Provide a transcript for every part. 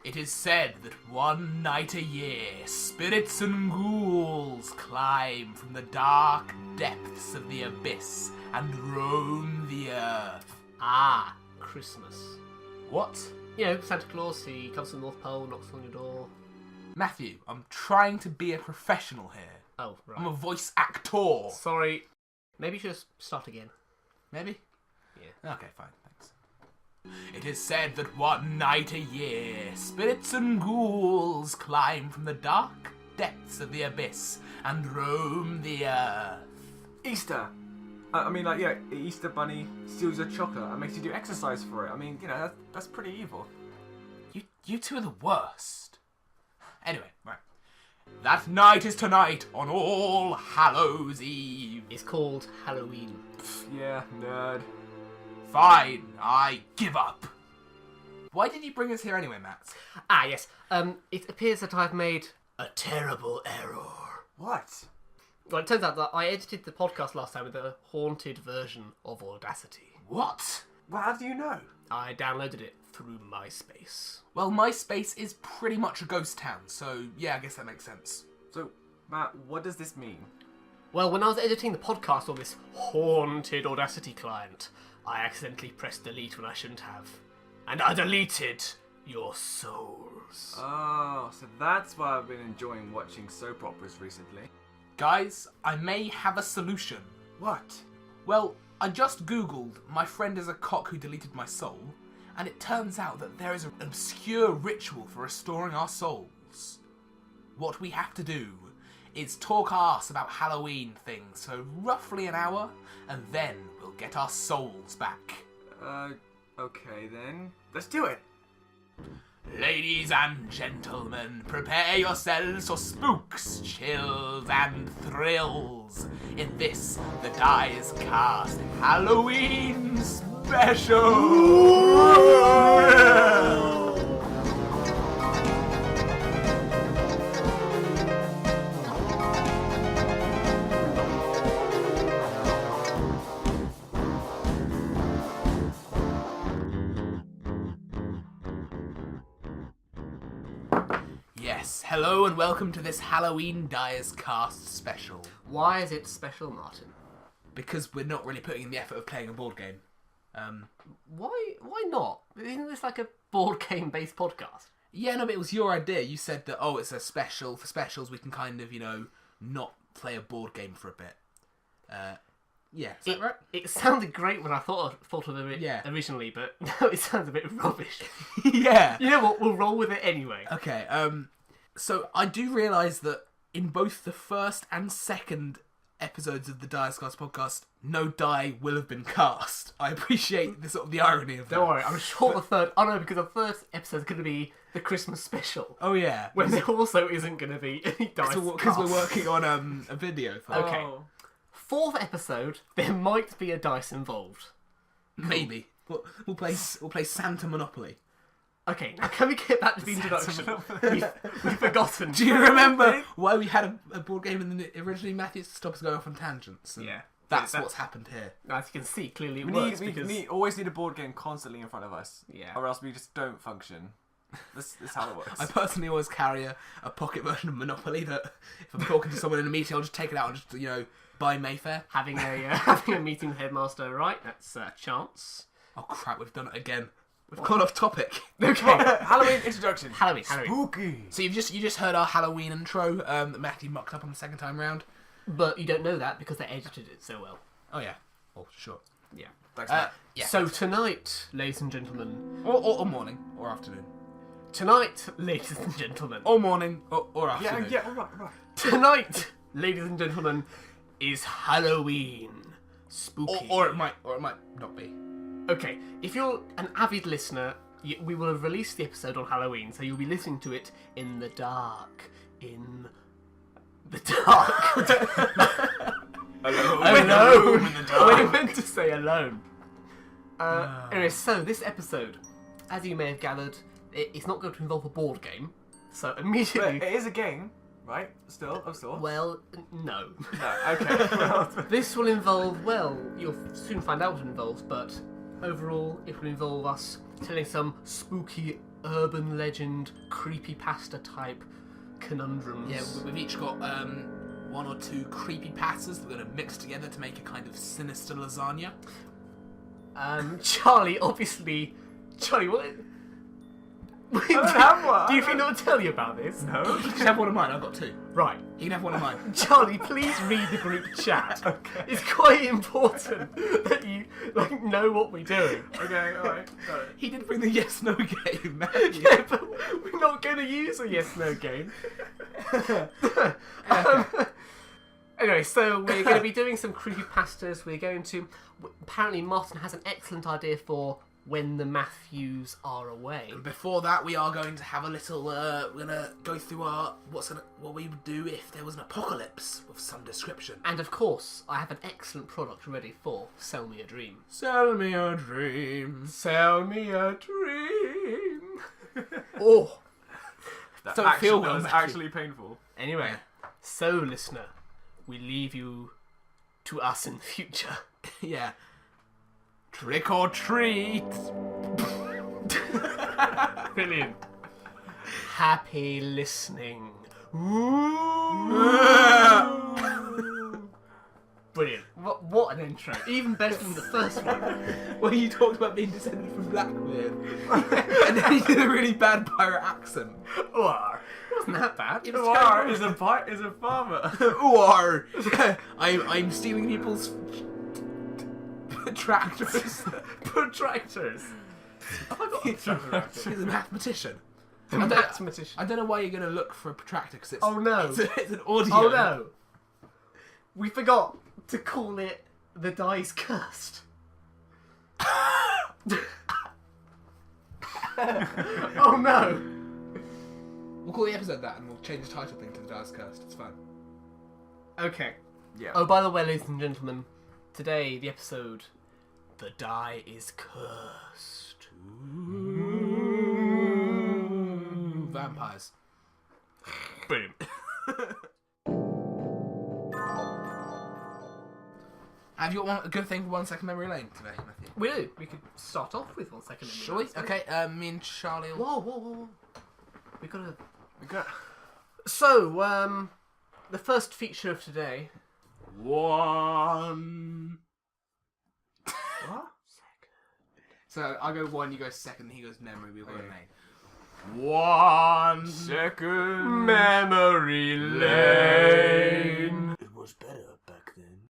It is said that one night a year, spirits and ghouls climb from the dark depths of the abyss and roam the earth. Ah, Christmas. What? You know, Santa Claus, he comes to the North Pole, knocks on your door. Matthew, I'm trying to be a professional here. Oh, right. I'm a voice actor. Sorry. Maybe you should just start again. Maybe? Yeah. Okay, fine, thanks. It is said that one night a year, spirits and ghouls climb from the dark depths of the abyss and roam the earth. Easter. I mean, like, yeah, Easter Bunny steals your chocolate and makes you do exercise for it. I mean, you know, that's pretty evil. You two are the worst. Anyway, right. That night is tonight on All Hallows Eve. It's called Halloween. Yeah, nerd. Fine, I give up. Why did you bring us here anyway, Matt? Ah, yes. It appears that I've made a terrible error. What? Well, it turns out that I edited the podcast last time with a haunted version of Audacity. What? Well, how do you know? I downloaded it through MySpace. Well, MySpace is pretty much a ghost town, so yeah, I guess that makes sense. So, Matt, what does this mean? Well, when I was editing the podcast on this haunted Audacity client, I accidentally pressed delete when I shouldn't have. And I deleted your souls. Oh, so that's why I've been enjoying watching soap operas recently. Guys, I may have a solution. What? Well, I just googled, my friend is a cock who deleted my soul, and it turns out that there is an obscure ritual for restoring our souls. What we have to do is talk arse about Halloween things for roughly an hour, and then we'll get our souls back. Okay then. Let's do it! Ladies and gentlemen, prepare yourselves for spooks, chills, and thrills in this, the Die is Cast Halloween Special! Yes, hello and welcome to this Halloween Dyers Cast special. Why is it special, Martin? Because we're not really putting in the effort of playing a board game. Why not? Isn't this like a board game based podcast? Yeah, no, but it was your idea. You said that, it's a special. For specials, we can kind of, not play a board game for a bit. Yeah, is that right? It sounded great when I thought of it originally, but now it sounds a bit rubbish. Yeah. You know what? We'll roll with it anyway. Okay, so I do realise that in both the first and second episodes of the Dyer's Cast podcast, no die will have been cast. I appreciate the irony of that. Don't worry, I'm sure the third... Oh no, because the first episode is going to be the Christmas special. Oh yeah. When there also isn't going to be any dice cast. Because we're working on a video for Okay. Fourth episode, there might be a dice involved. Maybe. We'll play Santa Monopoly. Okay, now can we get back to the introduction? We've forgotten. Do you remember why we had a board game originally, Matthew? To stop us going off on tangents. Yeah. That's what's happened here. As you can see, clearly it We works because... always need a board game constantly in front of us. Yeah. Or else we just don't function. This is how it works. I personally always carry a pocket version of Monopoly that if I'm talking to someone in a meeting, I'll just take it out and just, buy Mayfair. Having a meeting with Headmaster, right? That's a chance. Oh crap, we've done it again. We've gone off topic. Okay. Halloween introduction. Halloween. Spooky. So you just heard our Halloween intro that Matthew mocked up on the second time round. But you don't know that because they edited it so well. Oh yeah. Oh sure. Yeah. Thanks, Matt. Yeah. So tonight, ladies and gentlemen... Or morning. Or afternoon. Tonight, ladies and gentlemen... Or morning. Or afternoon. Yeah, alright. Tonight, ladies and gentlemen, is Halloween. Spooky. Or it might not be. Okay, if you're an avid listener, we will have released the episode on Halloween, so you'll be listening to it in the dark. In the dark. Alone in the dark. I meant to say alone. Anyway, so this episode, as you may have gathered, it's not going to involve a board game. So immediately... But it is a game, right? Still, of sorts. Well, no. No, okay. This will involve, well, you'll soon find out what it involves, but overall it will involve us telling some spooky urban legend, creepypasta type conundrums. Yeah, we've each got one or two creepy pastas that we're going to mix together to make a kind of sinister lasagna. Charlie, obviously... Charlie, what... I don't have one. Do you think I would tell you about this? No. You can have one of mine, I've got two. Right. You can have one of mine. Charlie, please read the group chat. Okay. It's quite important that you know what we're doing. Okay, alright. Got it. He did bring the yes-no game, man. Yeah, but we're not going to use a yes/no game. Anyway, so we're going to be doing some creepypastas. We're going to... Apparently Martin has an excellent idea for when the Matthews are away. And before that, we are going to have a little. We're gonna go through what we would do if there was an apocalypse of some description. And of course, I have an excellent product ready for Sell Me a Dream. Sell me a dream. Sell me a dream. Oh. That was actually painful. Anyway, so listener, we leave you to us in the future. Yeah. Trick or treat. Brilliant. Happy listening. Brilliant. What an intro. Even better than the first one. Where you talked about being descended from Blackbeard. And then you did a really bad pirate accent. Or, it wasn't that bad. It was War terrible. is a farmer. Or I'm stealing people's tractors. Protractors. Have I got a protractor? He's a mathematician. The mathematician. I don't know why you're going to look for a protractor because it's Oh no. it's an audio. Oh no. We forgot to call it The Die's Cursed. Oh no. We'll call the episode that and we'll change the title thing to The Dice Cursed. It's fine. Okay. Yeah. Oh, by the way, ladies and gentlemen, today the episode, The Die is Cursed. Ooh, vampires. Boom. Have you got a good thing for 1 second memory lane today, Matthew? We do. We could start off with 1 second. Shall we? Okay, me and Charlie will... Whoa. We gotta... So, the first feature of today... One. What? So I go one, you go second, he goes memory, we go Okay. lane. 1 Second Memory lane. It was better back then.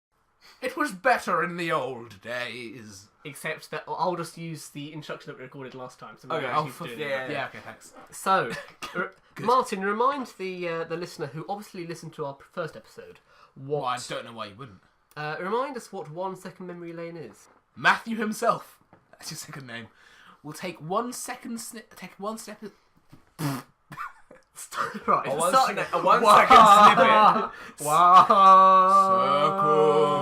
It was better in the old days. Except that I'll just use the instruction that we recorded last time. So Okay. I'll Oh, do it yeah. Yeah, okay, thanks. So, Martin, remind the listener who obviously listened to our first episode what. Well, I don't know why you wouldn't. Remind us what 1 second memory lane is. Matthew himself. That's your second name. Will take 1 second take one step. Right, A it's 1 starting second, at- a 1 second snippet. Wow.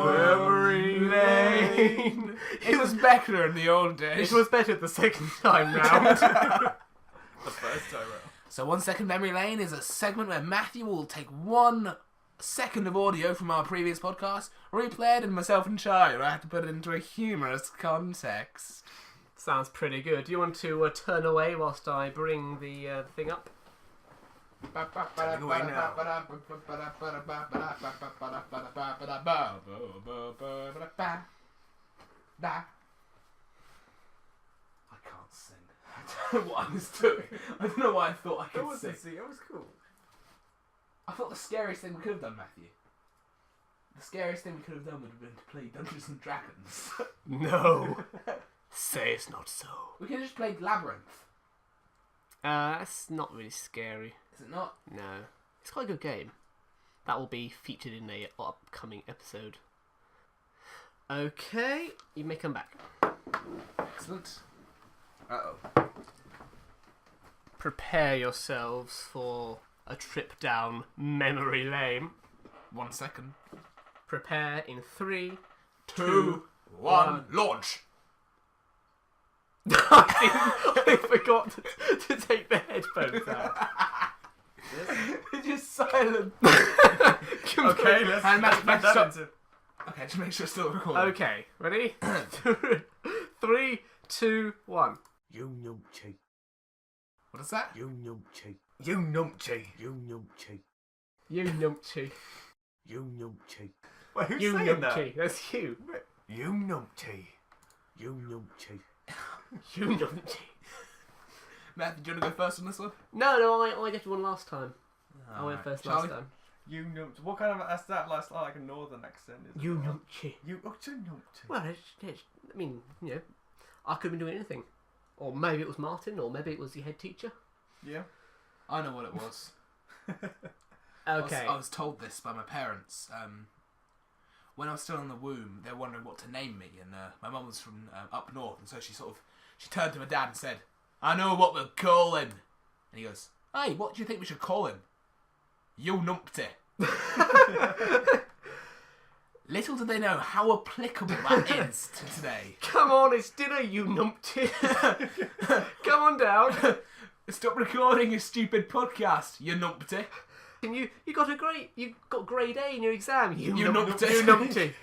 Memory lane. It was better in the old days. It was better the second time round. The first time around. So 1 second memory lane is a segment where Matthew will take 1 second of audio from our previous podcast, replay it, and myself and Charlie will have to put it into a humorous context. Sounds pretty good. Do you want to turn away whilst I bring the thing up? away now. I can't sing. I don't know what I was doing. I don't know why I thought I That could was sing. That was cool. I thought the scariest thing we could have done, Matthew. The scariest thing we could have done would have been to play Dungeons and Dragons. No. Say it's not so. We could have just played Labyrinth. That's not really scary. Is it not? No. It's quite a good game. That will be featured in a upcoming episode. Okay, you may come back. Excellent. Uh-oh. Prepare yourselves for a trip down memory lane. 1 second. Prepare in 3, 2, 1, launch! I forgot to take the headphones out. It's just silent. Okay, let's And Matt, put that stop. into... Okay, just make sure it's still recording. Okay, ready? 3, 2, 1. You know, Jake. What is that? You numpty. You numpty. You numpty. You numpty. You numpty. Wait, who's You saying that? numpty. That's you. You numpty. You numpty. You numpty. Matthew, do you want to go first on this one? No, I did one last time. I went first Charlie? last time. You numpty. What kind of is that? Like a northern accent? Is You it? numpty. You numpty. Well, I mean, you know, I could have been doing anything. Or maybe it was Martin, or maybe it was the head teacher. Yeah. I know what it was. Okay. I was told this by my parents. When I was still in the womb, they were wondering what to name me, and my mum was from up north, and so she turned to my dad and said, "I know what we'll call him." And he goes, "Hey, what do you think we should call him?" "You numpty." Little did they know how applicable that is to today. Come on, it's dinner, you numpty. Come on down. Stop recording your stupid podcast, you numpty. And you got grade A in your exam. You numpty. You numpty.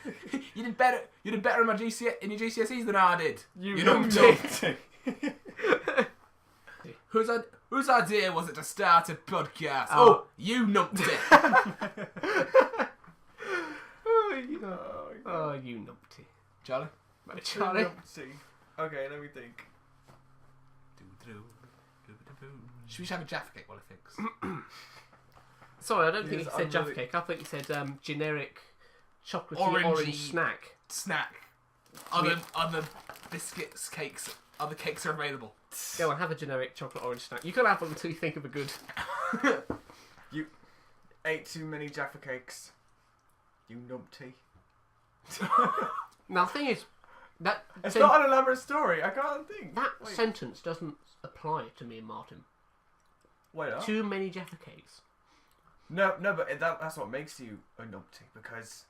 You did better in your GCSEs than I did. You numpty. Whose idea was it to start a podcast? Oh, you numpty. Oh, you numpty. Charlie? Charlie? Numpty. Okay, let me think. Should we have a Jaffa cake while I think? Sorry, I don't think Yes, you said I'm Jaffa really- cake. I think you said generic chocolatey Orangey. orange snack. Snack. Other biscuits, cakes, other cakes are available. Go on, have a generic chocolate orange snack. You can have one until you think of a good. You ate too many Jaffa cakes. You numpty. Now, the thing is, that It's not an elaborate story. I can't think. that Wait. sentence doesn't apply to me and Martin. Wait up. Too many Jaffa cakes. No, but that's what makes you a numpty because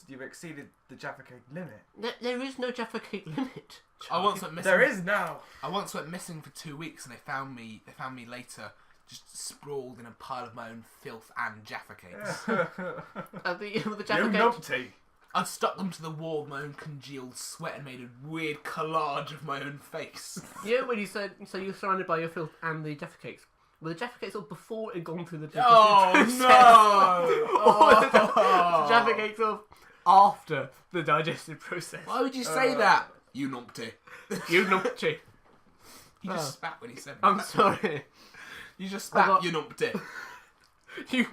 you've exceeded the Jaffa cake limit. There is no Jaffa cake limit. I once went missing. There is now. I once went missing for 2 weeks, and they found me later, just sprawled in a pile of my own filth and Jaffa cakes. The Jaffa You cake. numpty. I'd stuck them to the wall with my own congealed sweat and made a weird collage of my own face. You know when you said so you're surrounded by your filth and the Jaffa cakes. Were the Jaffa cakes all before it had gone through the digestive Oh process? no! Or the Jaffa cakes off after the digestive process? Why would you say that? You numpty. You numpty. You just spat when he said that. I'm sorry. You just spat. got- You numpty. You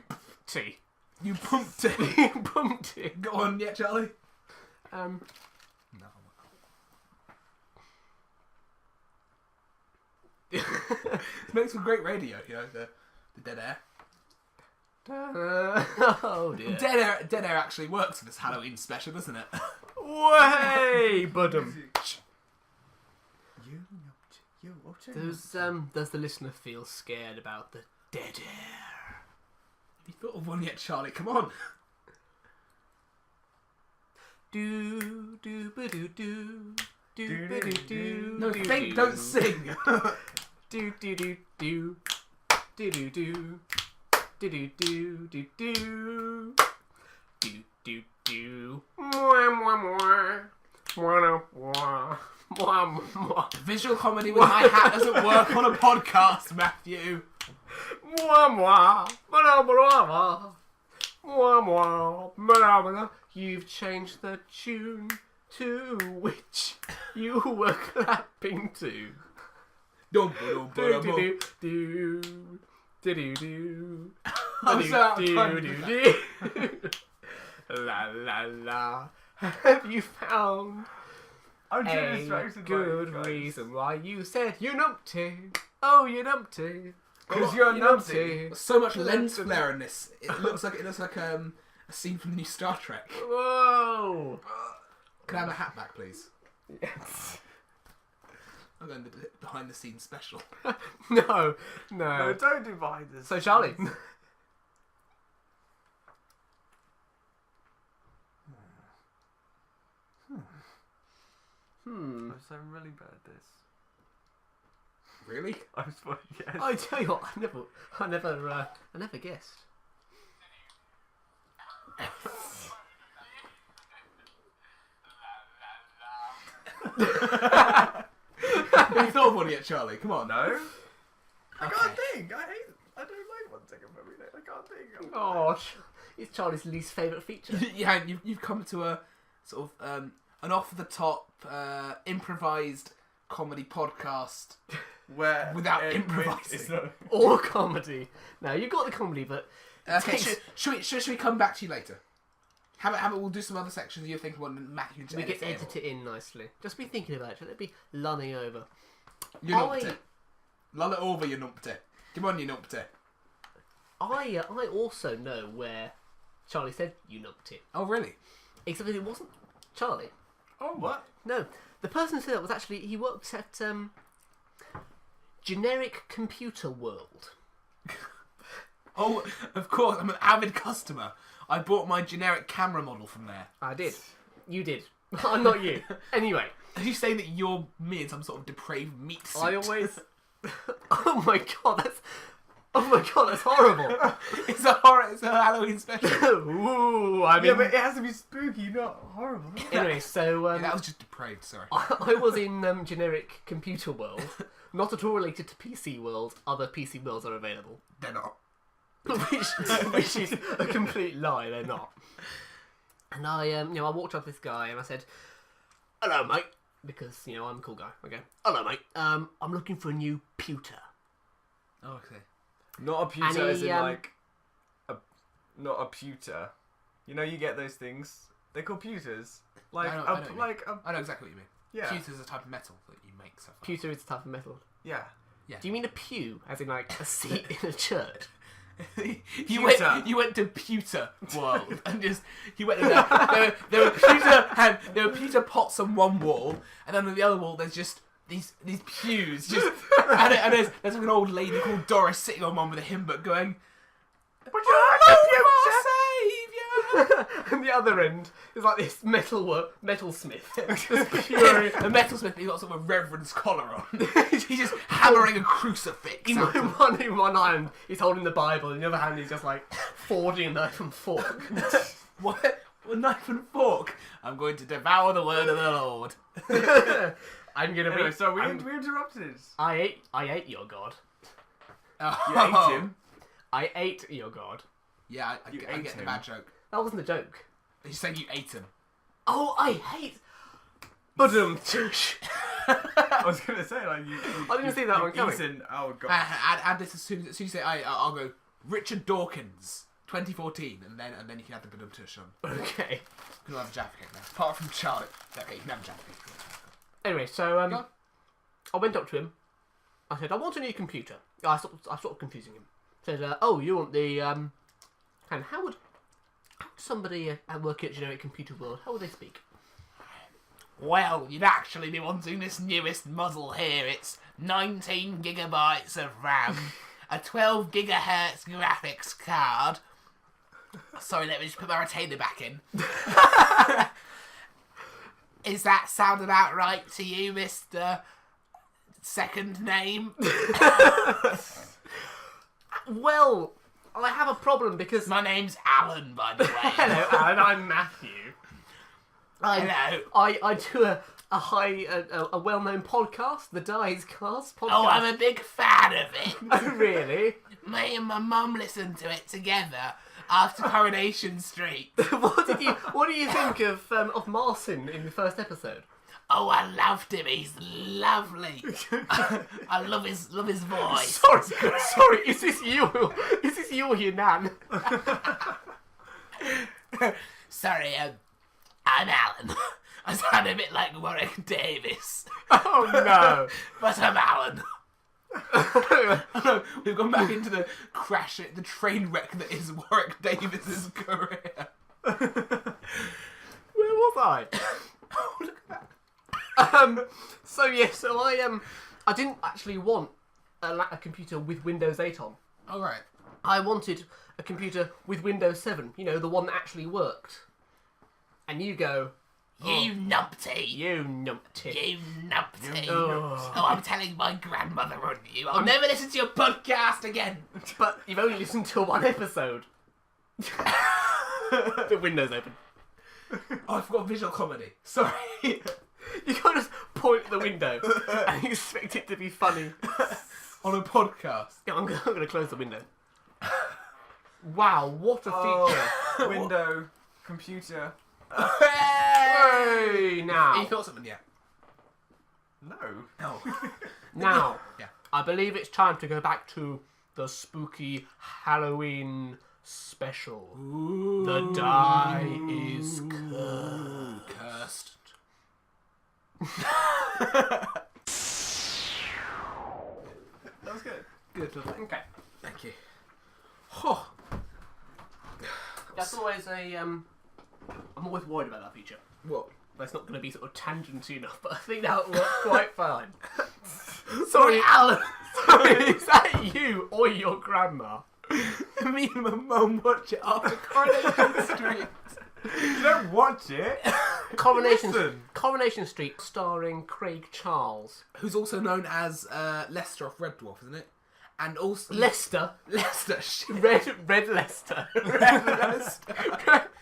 numpty. You pumpty. You numpty. Go on, yeah, Charlie. No. It makes for great radio, you know, the dead air. Oh dear. Dead air actually works for this Halloween special, doesn't it? Way, budum. You numpty. You utter Does the listener feel scared about the dead air? Have you thought of one yet, Charlie? Come on. Do do ba do do do ba do do. No, think, don't sing. Do do do do do do do do do do do do do do do. Mwah mwah mwah mwah mwah mwah Visual comedy with my hat doesn't work on a podcast, Matthew. mwah mwah mwah mwah mwah mwah mwah mwah. You've changed the tune to which you were clapping to. Dum Do dum do do do do do. I'm so out of time. Do do do. La la la. Have you found I'm too a distracted good by you guys. reason why you said you numpty? Oh, you numpty. Because you're You numpty. So much lens flare in this. It looks like a scene from the new Star Trek. Whoa. Can I have a hat back, please? Yes. I'm going to behind the scenes special. No, No, no. don't divide this. So Charlie. I'm so really bad at this. Really? I'm sorry, yes. I tell you what, I never guessed. Have you thought of one yet, Charlie? Come on. No? think. I don't like 1 second memory. I can't think. Oh, it's Charlie's least favourite feature. Yeah, you've come to a sort of an off-the-top, improvised comedy podcast Where without improvising. Or comedy. No, you got the comedy, but... Okay, should we come back to you later? How about we'll do some other sections you think one Matthew We can edit it in nicely. Just be thinking about it. Let it be lunning over. You numpty. Lull it over, you numpty. Come on, you numpty. I also know where Charlie said you numpty. Oh, really? Except that it wasn't Charlie. Oh, what? No. The person who said that was actually... He works at Generic Computer World. Oh, of course. I'm an avid customer. I bought my generic camera model from there. I did. You did. I'm not you. Anyway. Are you saying that you're me in some sort of depraved meat suit? I always... Oh my god, that's horrible. It's a Halloween special. Ooh, I mean... Yeah, but it has to be spooky, not horrible. Anyway, so... Yeah, that was just depraved, sorry. I was in Generic Computer World. Not at all related to PC World. Other PC Worlds are available. They're not. which is a complete lie, they're not. And I walked up to this guy and I said, "Hello, mate," because, I'm a cool guy. I go, "Hello, mate, I'm looking for a new pewter." Oh, okay. Not a pewter as in, not a pewter. You get those things. They're called pewters. Like, I know I know exactly what you mean. Yeah. Pewter is a type of metal that you make stuff. Pewter is a type of metal. Yeah. Do you mean a pew, as in like a seat in a church? You went to pewter world and you went in there. There were pewter pots on one wall, and then on the other wall there's just these pews. And there's like an old lady called Doris sitting on one with a hymn book going, "Would you like a saviour?" And the other end is like this metalsmith. A metalsmith, but he's got sort of a reverend's collar on. He's just hammering a crucifix. In one hand, he's holding the Bible, in the other hand, he's just like forging a knife and fork. What? A knife and fork? I'm going to devour the word of the Lord. I'm gonna Anyway, be. so we interrupted. I ate your god. You ate him. I ate your god. Yeah, I You get ate the him. bad joke. That wasn't a joke. He's saying you ate him. Oh, I hate. But I was gonna say I didn't see that one coming. Eaten, oh god. Add this as soon as you say I'll go Richard Dawkins 2014 and then you can have the badum tush on. Okay. You can have a Jaffa cake now. Apart from Charlotte. Okay, you can have a Jaffa cake. Anyway, so I went up to him. I said, "I want a new computer." I stopped confusing him. Said, "Oh, you want the and how would somebody working at Generic Computer World, how would they speak?" Well, you'd actually be wanting this newest muzzle here. It's 19 gigabytes of RAM, a 12 gigahertz graphics card. Sorry, let me just put my retainer back in. Is that sound about right to you, Mr. Second Name? Well, I have a problem because... My name's Alan, by the way. Hello, Alan, I'm Matthew. Hello. I do a well-known podcast, the Dies Cast podcast. Oh, I'm a big fan of it. Oh, really? Me and my mum listened to it together after Coronation Street. What do you think of Marcin in the first episode? Oh, I loved him. He's lovely. I love his voice. Sorry. Is this you? Is this you or your nan? Sorry, I'm Alan. I sound a bit like Warwick Davis. Oh no! But I'm Alan. Oh no, we've gone back into the train wreck that is Warwick Davis's career. Where was I? Oh, look at that. So I didn't actually want a computer with Windows 8 on. All right. I wanted a computer with Windows 7. The one that actually worked. And you go, You numpty. you numpty. You numpty. Oh. Oh, I'm telling my grandmother on you. I'll never listen to your podcast again. But you've only listened to one episode. The window's open. Oh, I forgot visual comedy. Sorry. You can't just point at the window and expect it to be funny. on a podcast. Yeah, I'm going to close the window. Wow, what a feature. Window, computer. Hey, now. Have you thought something yet? No. No. Now, Yeah. I believe it's time to go back to the spooky Halloween special. Ooh. The die is Cursed. That was good. Good. Lovely. Okay. Thank you. Oh. That's always a, I'm always worried about that feature. What? But it's not going to be sort of tangency enough, but I think that works quite fine. Sorry, Alan. Sorry, is that you or your grandma? Me and my mum watch it after Coronation Street. You don't watch it. Listen. Coronation Street, starring Craig Charles. Who's also known as Lester off Red Dwarf, isn't it? And also Lester. Lester. Shit. Red Lester. Red Lester.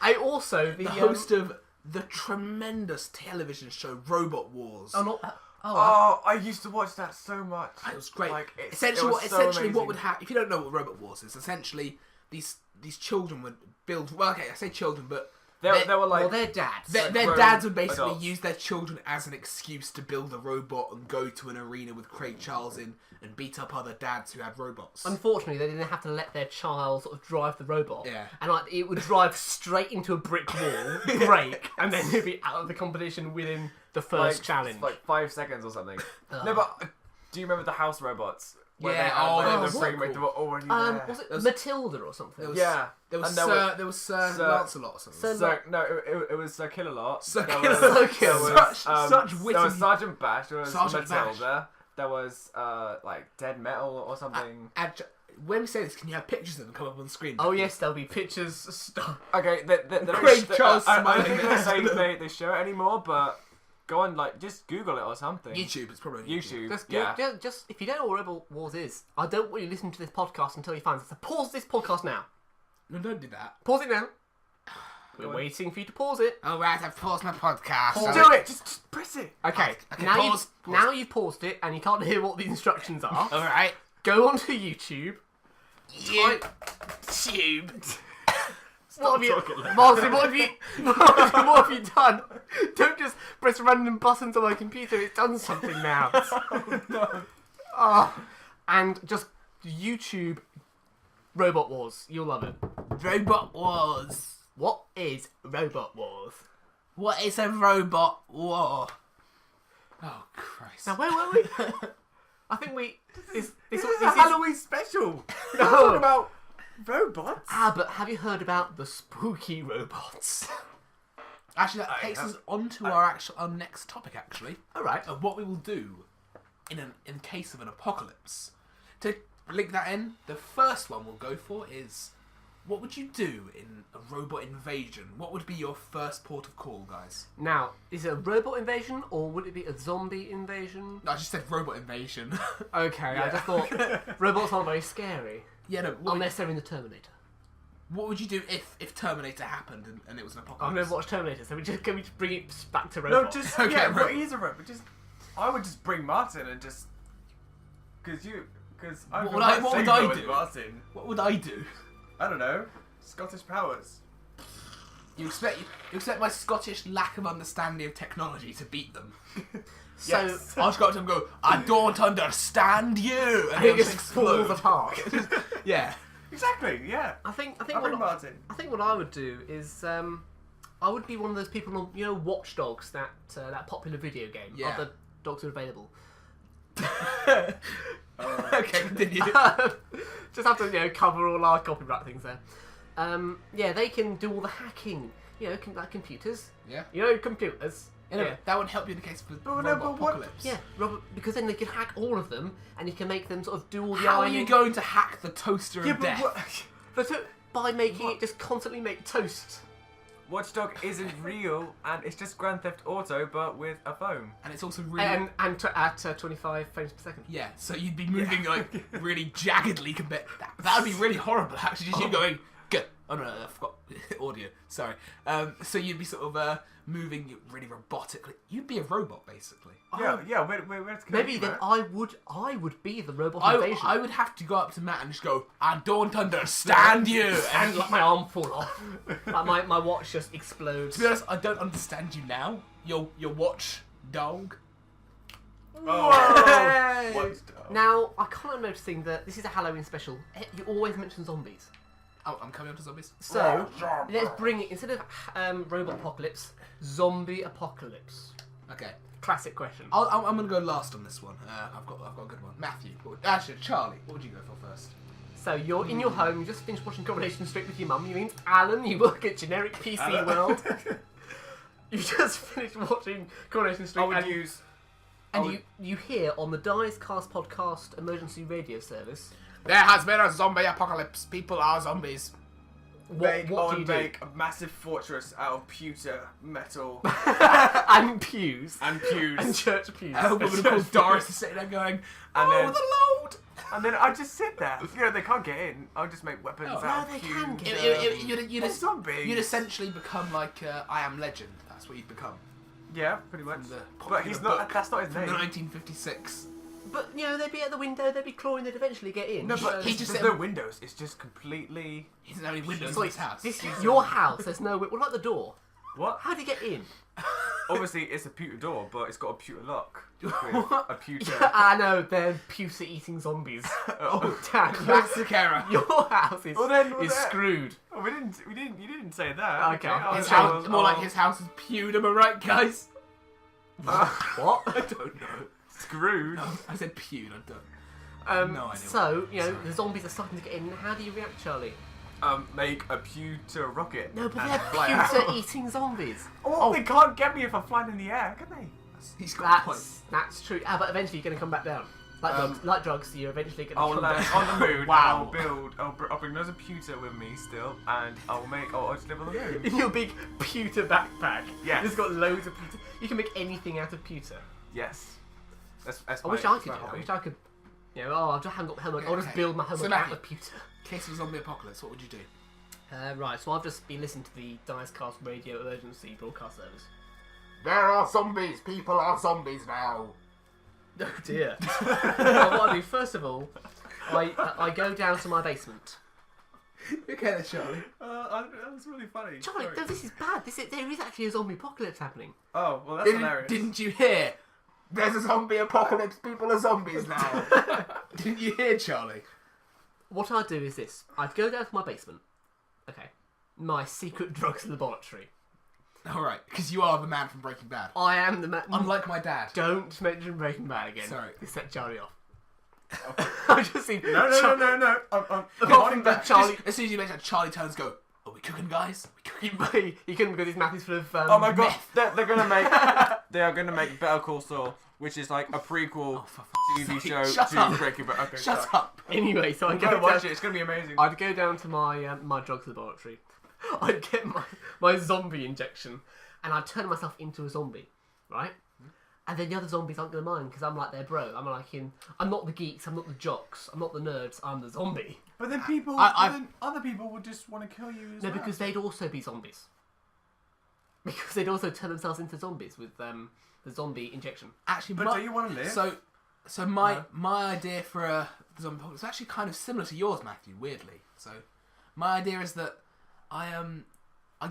I also The host of the tremendous television show Robot Wars. Oh, not that. Oh, I used to watch that so much. It was great. Like, Essentially, it was so what amazing. would happen if you don't know what Robot Wars is? Essentially, these children would build. Well, okay, I say children, but They were like, well, they're dads. their grown dads would basically adults. use their children as an excuse to build a robot and go to an arena with Craig Charles in and beat up other dads who had robots. Unfortunately, they didn't have to let their child sort of drive the robot. Yeah. And like, it would drive straight into a brick wall, break, and then it'd be out of the competition within the first challenge. like 5 seconds or something. No, but do you remember the house robots? Where Yeah, they had, oh, like, that the was frame so rate, they were already there. Was it There was- Matilda or something? There was, Yeah. there was And Sir Sir- Lancelot or something. Sir- It was Sir Kill-A-Lot. Sir There Kill-A-Lot. was- there was, Such witty. There was Sergeant Bash. There was Sergeant Bash. Matilda. There was like Dead Metal or something. When we say this, can you have pictures of them come up on the screen? Oh yes, there'll be pictures. Stuff. Okay, they Craig Charles I smiling think next to them. they show it anymore, but go on, like, just Google it or something. YouTube, it's probably on YouTube. YouTube. Just if you don't know what Rebel Wars is, I don't want you to listen to this podcast until you find it. So pause this podcast now. No, don't do that. Pause it now. We're Go on. waiting for you to pause it. Alright, I've paused my podcast. Pause Do it. Just press it. Okay. Okay, now pause. now you've paused it and you can't hear what the instructions are. Alright. Go onto YouTube. YouTube. What have you, talking like Martin? What have you done? Don't just press random buttons on my computer. It's done something now. No. And just YouTube Robot Wars. You'll love it. Robot Wars. What is Robot Wars? What is a robot war? Oh, Christ. Now, where were we? I think we. This is a Halloween special. We're talking about robots. But have you heard about the spooky robots? Actually, that takes us on to our next topic, actually. Alright. Of what we will do in case of an apocalypse. To link that in, the first one we'll go for is, what would you do in a robot invasion? What would be your first port of call, guys? Now, is it a robot invasion or would it be a zombie invasion? No, I just said robot invasion. Okay, I just thought robots aren't very scary. Yeah, no. What, Unless they're in the Terminator. what would you do if Terminator happened and it was an I've apocalypse? never watched Terminator, so can we just bring it back to No, robots? just Okay, yeah. right. But he's a robot. I would just bring Martin and just because What would I do? Martin. What would I do? I don't know. Scottish powers. You expect my Scottish lack of understanding of technology to beat them? So, Yes. I just got to him and go, I don't understand you! And it he'll just explode. falls apart. Yeah. Exactly. Yeah. I think I'll bring Martin. I think what I would do is I would be one of those people on, you know, Watch Dogs, that popular video game. Yeah. Other dogs are available. Okay, continue. Just have to cover all our copyright things there. Yeah, they can do all the hacking. Like computers. Yeah. Computers. Yeah, that would help you in the case of a But robot no, but what- apocalypse. Yeah, because then they can hack all of them, and you can make them sort of do all the How are ironing. you going to hack the toaster of death? By making it just constantly make toast. Watchdog isn't real, and it's just Grand Theft Auto, but with a phone. And it's also really... And at 25 frames per second. yeah, so you'd be moving like really jaggedly compared... That would be really horrible, actually. Just you going... Go, Oh no, I forgot audio. Sorry. So you'd be sort of moving really robotically. You'd be a robot, basically. Yeah. Where's Maybe then I would be the robot invasion. I would have to go up to Matt and just go, I don't understand you. And let my arm fall off. Like my watch just explodes. To be honest, I don't understand you now. Your watch dog. Oh, what's dog? Now, I can't noticing that this is a Halloween special. You always mention zombies. Oh, I'm coming up to zombies. So, let's bring it, instead of robot apocalypse, zombie apocalypse. Okay. Classic question. I'm going to go last on this one. I've got a good one. Matthew. Actually, Charlie, what would you go for first? So, you're in your home, you just finished watching Coronation Street with your mum. You mean Alan, you work at Generic PC World. You just finished watching Coronation Street. And you hear on the Dice Cast podcast emergency radio service, there has been a zombie apocalypse. People are zombies. What do you do? Make a massive fortress out of pewter, metal, and pews. and pews. And church pews. A woman called Doris is sitting there going, then- the load! And then I just sit there. You know, they can't get in. I'll just make weapons Oh, out no, of they pews. can get You'd They're zombies. essentially become like I Am Legend. That's what you'd become. Yeah, pretty much. From the But he's popular not. book That's not his From name. the 1956. But, you know, they'd be at the window, they'd be clawing, they'd eventually get in. No, but he he just just said- no windows. It's just completely. He doesn't have any windows So in his house. This is your house, there's no... What about the door? What? How do you get in? Obviously, it's a pewter door, but it's got a pewter lock. With a pewter. I know, they're pewter-eating zombies. Oh, damn. Classic error. Your house is, Well, then- is screwed. Oh, we didn't. You didn't say that. Okay. His Okay, house, more like his house is pewed, am I right, guys? What? I don't know. Screwed. I said pewed, I don't. No idea. So, you know, Sorry. the zombies are starting to get in. How do you react, Charlie? Make a pewter rocket. No, but and they're fly out. pewter-eating zombies. Oh, they can't get me if I'm flying in the air, can they? He's got a point. That's true. But eventually you're going to come back down. Like drugs, you're eventually going to I'll come land back on the moon. Wow. And I'll bring loads of pewter with me still, and I'll just live on the moon. in your big pewter backpack. Yes. It's got loads of pewter. You can make anything out of pewter. Yes. That's I wish I could. I wish I could. You know, I'll just hang up my helmet. I'll just Okay. build my helmet So out Matthew- of pewter. In case of a zombie apocalypse, what would you do? Right, so I've just been listening to the Dicecast radio emergency broadcast service. There are zombies. People are zombies now. Oh dear. Well, what I do, first of all, I go down to my basement. Okay, then, Charlie. That was really funny. Charlie, Sorry. no, this is bad. There is actually a zombie apocalypse happening. Oh, well, that's hilarious. Didn't you hear? There's a zombie apocalypse. People are zombies now. Didn't you hear, Charlie? What I'd do is this. I'd go down to my basement. Okay. My secret drugs laboratory. All right, because you are the man from Breaking Bad. I am the man. Unlike my dad. Don't mention Breaking Bad again. Sorry. You set Charlie off. I just see. No. Apart from that, Charlie. As soon as you mention Charlie turns, go. Are we cooking, guys? Are we cooking? You couldn't because his mouth is full of. Oh my god, meth. they're gonna make. They are gonna make Better Call Saul, which is like a prequel For TV fuck's show sake, shut to up. Breaking Bad. Okay, Shut sorry. up. Anyway, so I Go go watch down. it. It's gonna be amazing. I'd go down to my drugs laboratory. I'd get my zombie injection, and I'd turn myself into a zombie, right? And then the other zombies aren't going to mind because I'm like their bro. I'm not the geeks. I'm not the jocks. I'm not the nerds. I'm the zombie. But then people, then other people would just want to kill you as No, because they'd also be zombies. Because they'd also turn themselves into zombies with the zombie injection. Actually, But do you want to live? So my idea for a zombie apocalypse is actually kind of similar to yours, Matthew. Weirdly, so my idea is that I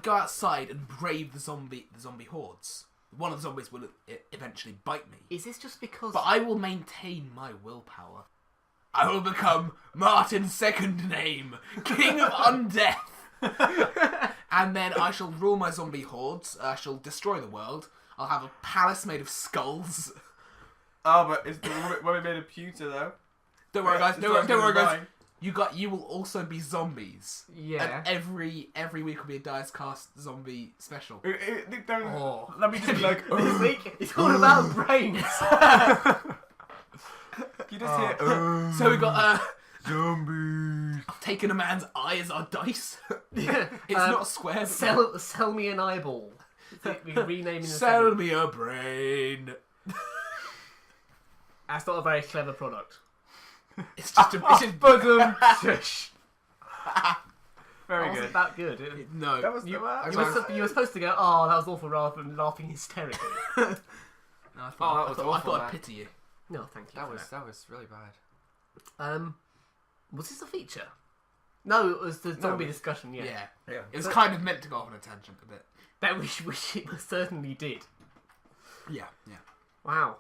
go outside and brave the zombie hordes. One of the zombies will eventually bite me, Is this just because? but I will maintain my willpower. I will become Martin's second name, King of Undeath. And then I shall rule my zombie hordes. I shall destroy the world. I'll have a palace made of skulls. Oh, but it's when we made a pewter though. Don't worry, guys. It's Don't not worry, gonna guys. die. You will also be zombies. Yeah. And every week will be a Dice Cast zombie special. Don't, Oh. Let me just be like. This week, it's all about brains. You just hear. So we got Zombies. taking a man's eye as our dice. Yeah. It's not square. But Sell me an eyeball. We're renaming the sell segment. me a brain. That's not a very clever product. It's just a. It's just Boom. Shush. Very Was good. it that good? It- No. That was You, the you were supposed to go, oh, that was awful, rather than laughing hysterically. No, I Oh, thought, that I was thought, I awful, thought man. I'd pity you. No, thank you. for that was really bad. that. Was this a feature? No, it was the zombie discussion. Yeah, Yeah. It was So- kind of meant to go off on a tangent a bit. that which it most certainly did. Yeah. Wow.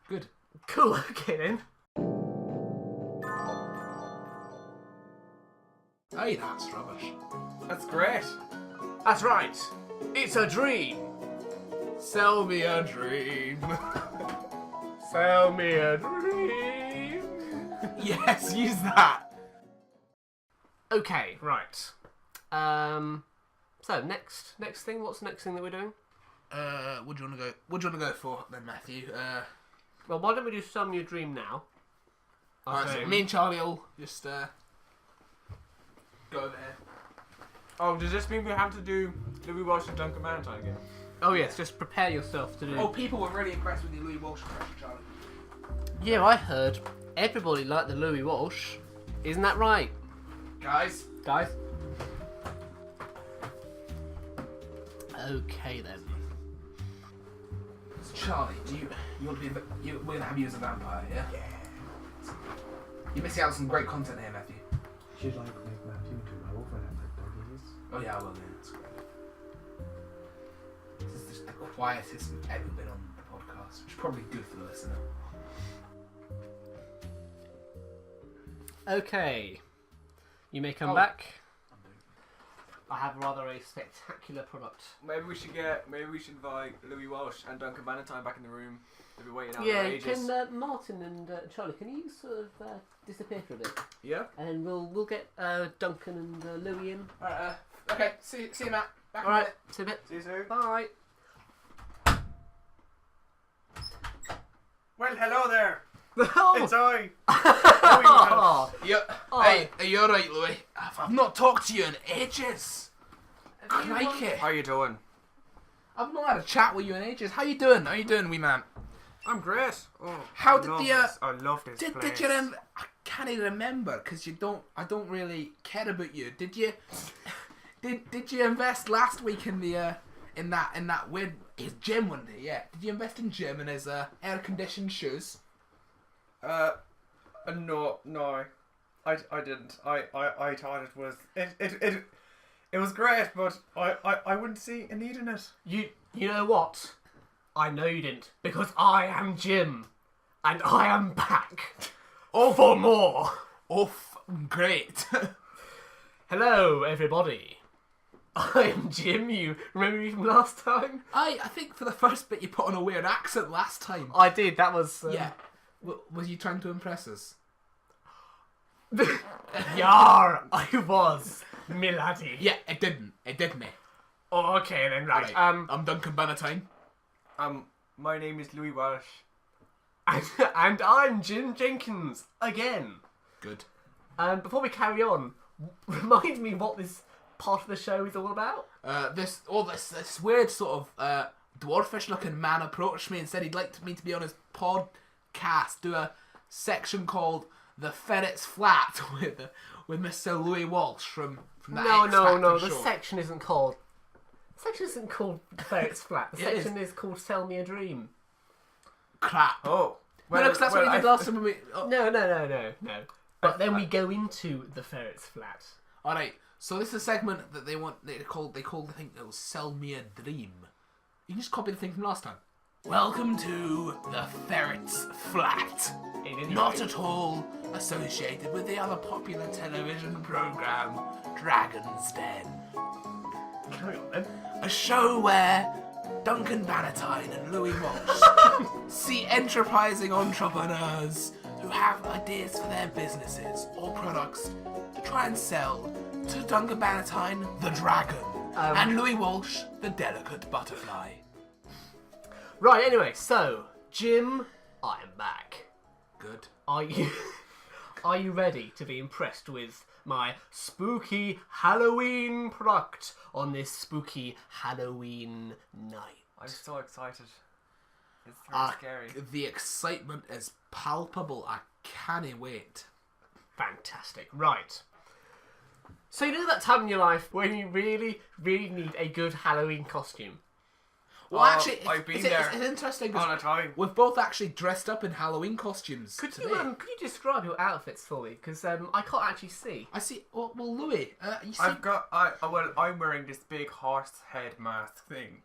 Good. Cool. Okay then. Hey, that's rubbish. That's great. That's right. It's a dream. Sell me a dream. Sell me a dream. Yes, use that. Okay, right. So next thing. What's the next thing that we're doing? What do you want to go for then, Matthew? Well, why don't we do Sell Me a Dream now? Alright, so me and Charlie will just go there. Oh, does this mean we have to do Louis Walsh and Duncan Valentine again? Oh yes, just prepare yourself to do. Oh, people were really impressed with your Louis Walsh impression, Charlie. Yeah, I heard everybody liked the Louis Walsh. Isn't that right, Guys, guys? Okay then. so Charlie, you want to be? We're gonna have you as a vampire, yeah? Yeah. You're missing out on some great content here, Matthew. She'd like make Matthew to over and like doggies. Oh yeah, well, yeah, that's great. This is just the quietest we've ever been on the podcast, which is probably good for the listener. Okay. You may come Oh. back. I have rather a spectacular product. Maybe we should invite Louis Walsh and Duncan Valentine back in the room. They've been waiting out Yeah, there ages. can Martin and Charlie, can you sort of disappear for a bit, Yeah. and we'll get Duncan and Louis in. Alright, okay, see you, Matt. Back All right, see you in a bit. See you soon. Bye. Well, hello there. Oh. It's I. Oh. Yeah. Oh. Hey, are you alright, Louis? I've not talked to you in ages. Crikey. How you doing? I've not had a chat with you in ages. How you doing? Wee man? I'm great. Oh, How I did love the, this. I love this Did place. you? I can't even remember because I don't really care about you. Did you? Did you invest last week in the in that weird his gym one day? Yeah. Did you invest in gym and his air conditioned shoes? No, I didn't. I thought it was it was great, but I wouldn't see a need in it. You know what? I know you didn't, because I am Jim, and I am back. For more. Great. Hello, everybody. I am Jim. You remember me from last time? I think for the first bit you put on a weird accent last time. I did. That was Yeah. Was you trying to impress us? Yar, I was, me laddie. Yeah, it didn't. It did me. Oh, okay then, right. Alright, I'm Duncan Valentine. My name is Louis Walsh. And I'm Jim Jenkins again. Good. Before we carry on, remind me what this part of the show is all about. This weird sort of dwarfish looking man approached me and said he'd like me to be on his podcast, do a section called The Ferret's Flat with Mr. Louis Walsh from that No. X-Factor The show. section isn't called. The section isn't called Ferret's Flat. The It is. section is called Sell Me a Dream. Crap. Oh, No, because that's what we did last time when we... Oh. No. But then we go into the Ferret's Flat. Alright, so this is a segment that they called the thing that was Sell Me a Dream. You can just copy the thing from last time. Welcome to the Ferret's Flat. In any Not way. at all associated with the other popular television program, Dragon's Den. Carry on then. A show where Duncan Valentine and Louis Walsh see enterprising entrepreneurs who have ideas for their businesses or products to try and sell to Duncan Valentine, the dragon, and Louis Walsh, the delicate butterfly. Right, anyway, so, Jim, I am back. Good. Are you ready to be impressed with my spooky Halloween product on this spooky Halloween night? I'm so excited. It's very scary. The excitement is palpable. I can't wait. Fantastic. Right. So you know that time in your life when you really, really need a good Halloween costume? Well, actually, I've been there it's interesting on a because time. we've both actually dressed up in Halloween costumes Could today. you describe your outfits for me? Because I can't actually see. I see. Well, Louis, you see. I'm wearing this big horse head mask thing.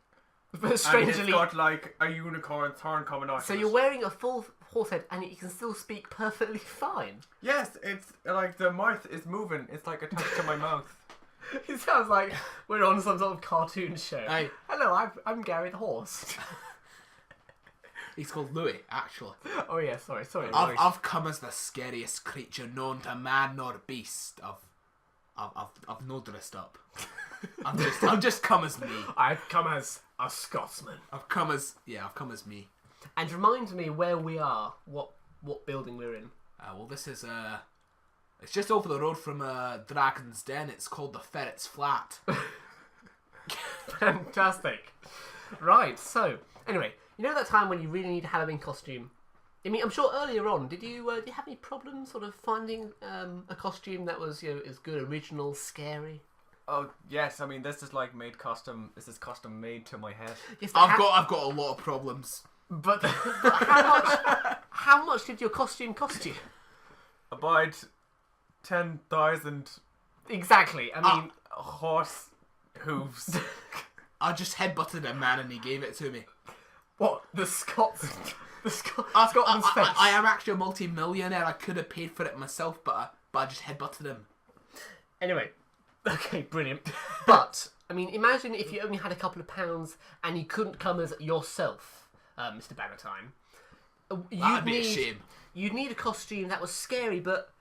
But And strangely, it's got like a unicorn horn coming out. so of you're it. wearing a full horse head and you can still speak perfectly fine. Yes, it's like the mouth is moving. It's like attached to my mouth. It sounds like we're on some sort of cartoon show. Aye. Hello, I'm Gary the horse. He's called Louis, actually. Oh yeah, sorry. I've come as the scariest creature known to man or beast. I've no dressed up. I've just come as me. I've come as a Scotsman. I've come as me. And remind me where we are, what building we're in. Well, this is it's just over the road from Dragon's Den. It's called the Ferret's Flat. Fantastic. Right, so anyway, you know that time when you really need a Halloween costume? I mean, I'm sure earlier on, did you have any problems sort of finding a costume that was as good, original, scary? Oh yes, I mean this is like made custom. This is custom made to my head. Yes, I've got a lot of problems. But how much did your costume cost you? About 10,000 Exactly. I mean, horse hooves. I just headbutted a man and he gave it to me. what the Scotland's face. I am actually a multi-millionaire. I could have paid for it myself, but I just headbutted him. Anyway, okay, brilliant. But I mean, imagine if you only had a couple of pounds and you couldn't come as yourself, Mr. Bannatyne. That'd be a shame. You'd need a costume that was scary, but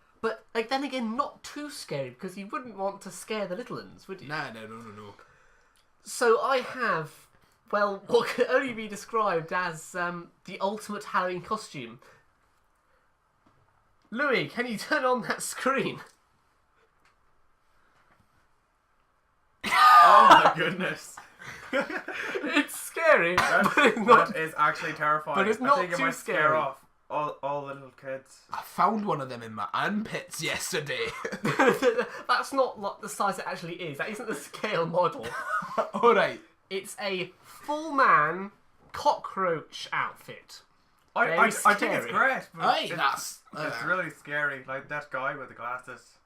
like then again, not too scary because you wouldn't want to scare the little ones, would you? No. So I have, well, what can only be described as the ultimate Halloween costume. Louis, can you turn on that screen? Oh my goodness. It's scary, but it's not. That is actually terrifying. But it's I not think it too might scary. scare off all the little kids. I found one of them in my armpits yesterday. That's not like the size it actually is. That isn't the scale model. Alright. It's a full man cockroach outfit. I think it's scary. great. But Aye, it's that's really scary. Like that guy with the glasses.